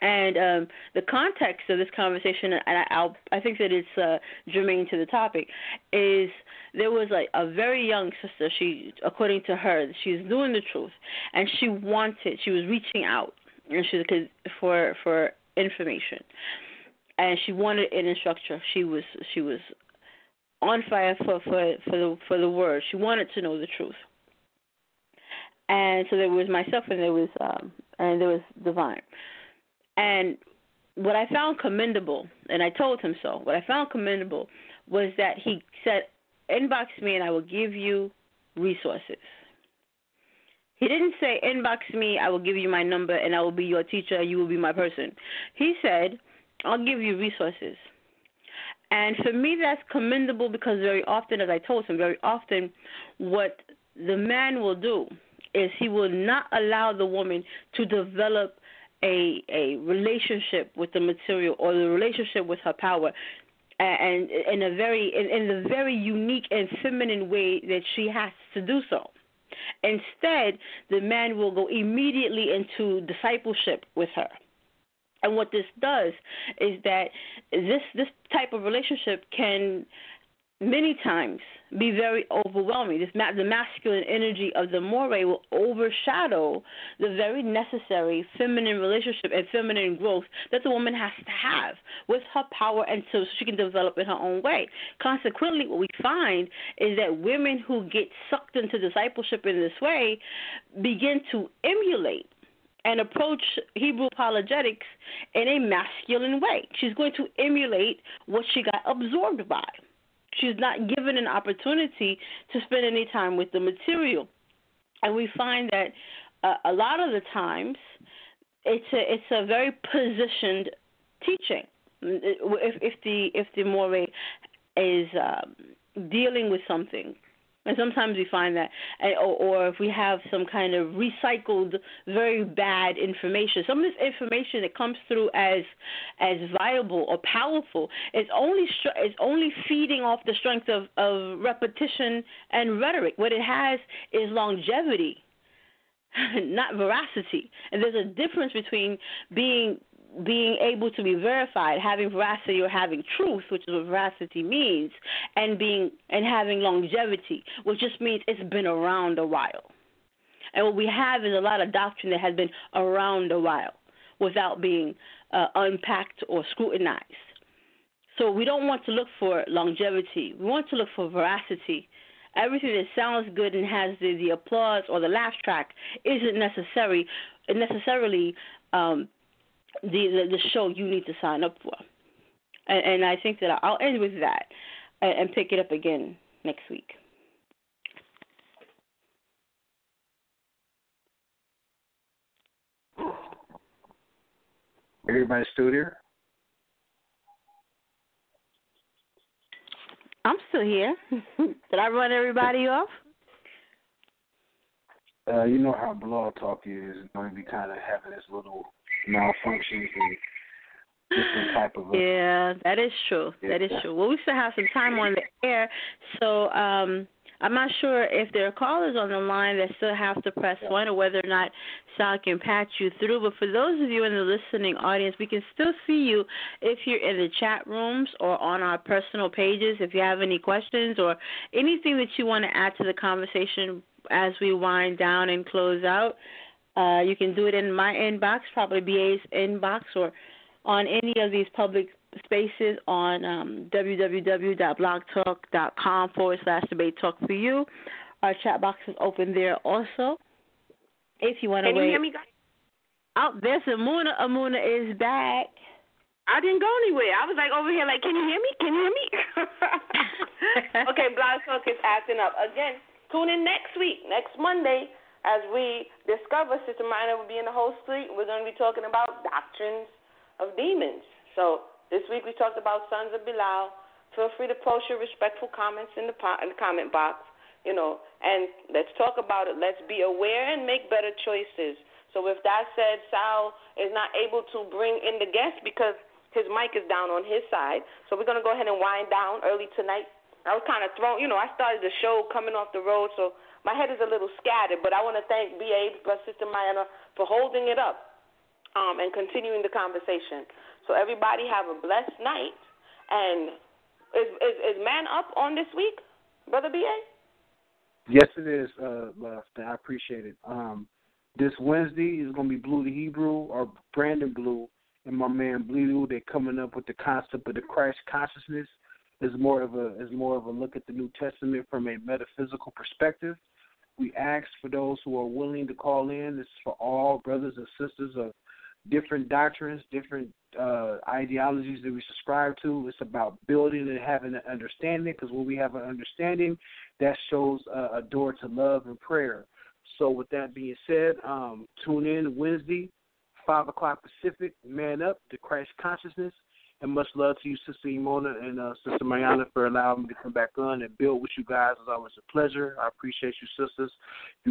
And the context of this conversation, and I think that it's germane to the topic, is there was a very young sister. She, according to her, she's doing the truth, and she was reaching out, and for information, and she wanted an instructor. She was on fire for the word. She wanted to know the truth, and so there was myself, and there was Divine. And what I found commendable, and I told him so, what I found commendable was that he said, inbox me and I will give you resources. He didn't say, inbox me, I will give you my number and I will be your teacher, you will be my person. He said, I'll give you resources. And for me, that's commendable because very often, as I told him, very often what the man will do is he will not allow the woman to develop a relationship with the material or the relationship with her power, and in the very unique and feminine way that she has to do so. Instead, the man will go immediately into discipleship with her. And what this does is that this type of relationship can many times be very overwhelming. The masculine energy of the moray will overshadow the very necessary feminine relationship and feminine growth that the woman has to have with her power, and so she can develop in her own way. Consequently, what we find is that women who get sucked into discipleship in this way begin to emulate and approach Hebrew apologetics in a masculine way. She's going to emulate what she got absorbed by. She's not given an opportunity to spend any time with the material. And we find that a lot of the times it's a very positioned teaching. If the moray is dealing with something. And sometimes we find that, or if we have some kind of recycled, very bad information, some of this information that comes through as viable or powerful is only feeding off the strength of repetition and rhetoric. What it has is longevity, not veracity. And there's a difference between being able to be verified, having veracity or having truth, which is what veracity means, and having longevity, which just means it's been around a while. And what we have is a lot of doctrine that has been around a while without being unpacked or scrutinized. So we don't want to look for longevity. We want to look for veracity. Everything that sounds good and has the applause or the laugh track isn't necessarily the show you need to sign up for. And I think that I'll end with that and pick it up again next week. Everybody still there? I'm still here. Did I run everybody off? You know how Blog Talk is going to be kind of having this little malfunctions and different type of. Yeah, that is true. Yeah. That is true. Well, we still have some time on the air, so I'm not sure if there are callers on the line that still have to press 1 or whether or not Sal can patch you through. But for those of you in the listening audience, we can still see you if you're in the chat rooms or on our personal pages. If you have any questions or anything that you want to add to the conversation as we wind down and close out, you can do it in my inbox, probably BA's inbox, or on any of these public spaces on www.blogtalk.com/debate talk for you. Our chat box is open there also. If you want to wait. Can you hear me, guys? Oh, there's Emunah. Emunah is back. I didn't go anywhere. I was like over here like, can you hear me? Can you hear me? Okay, Blog Talk is acting up. Again, tune in next week, next Monday, as we discover Sister Mayanah will be in the host suite. We're going to be talking about doctrines of demons. So this week we talked about sons of Belial. Feel free to post your respectful comments in the comment box, and let's talk about it. Let's be aware and make better choices. So with that said, Sal is not able to bring in the guest because his mic is down on his side. So we're going to go ahead and wind down early tonight. I was kind of thrown, I started the show coming off the road, so my head is a little scattered, but I want to thank B.A. plus Sister Mayanah for holding it up and continuing the conversation. So everybody have a blessed night. And is Man Up on this week, Brother B.A.? Yes, it is, love. I appreciate it. This Wednesday is going to be Blue the Hebrew, or Brandon Blue, and my man Belial. They're coming up with the concept of the Christ consciousness. Is more of a look at the New Testament from a metaphysical perspective. We ask for those who are willing to call in. This is for all brothers and sisters of different doctrines, different ideologies that we subscribe to. It's about building and having an understanding, because when we have an understanding, that shows a door to love and prayer. So with that being said, tune in Wednesday, 5 o'clock Pacific, Man Up, the Christ Consciousness. And much love to you, Sister Emunah and Sister Mayanah, for allowing me to come back on and build with you guys. It's always a pleasure. I appreciate you, sisters.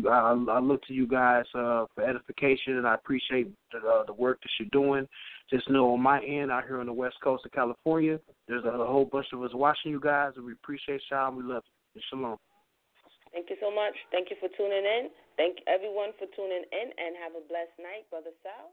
I look to you guys for edification, and I appreciate the work that you're doing. Just know on my end, out here on the west coast of California, there's a whole bunch of us watching you guys, and we appreciate y'all, and we love you. Shalom. Thank you so much. Thank you for tuning in. Thank everyone for tuning in, and have a blessed night, Brother Sal.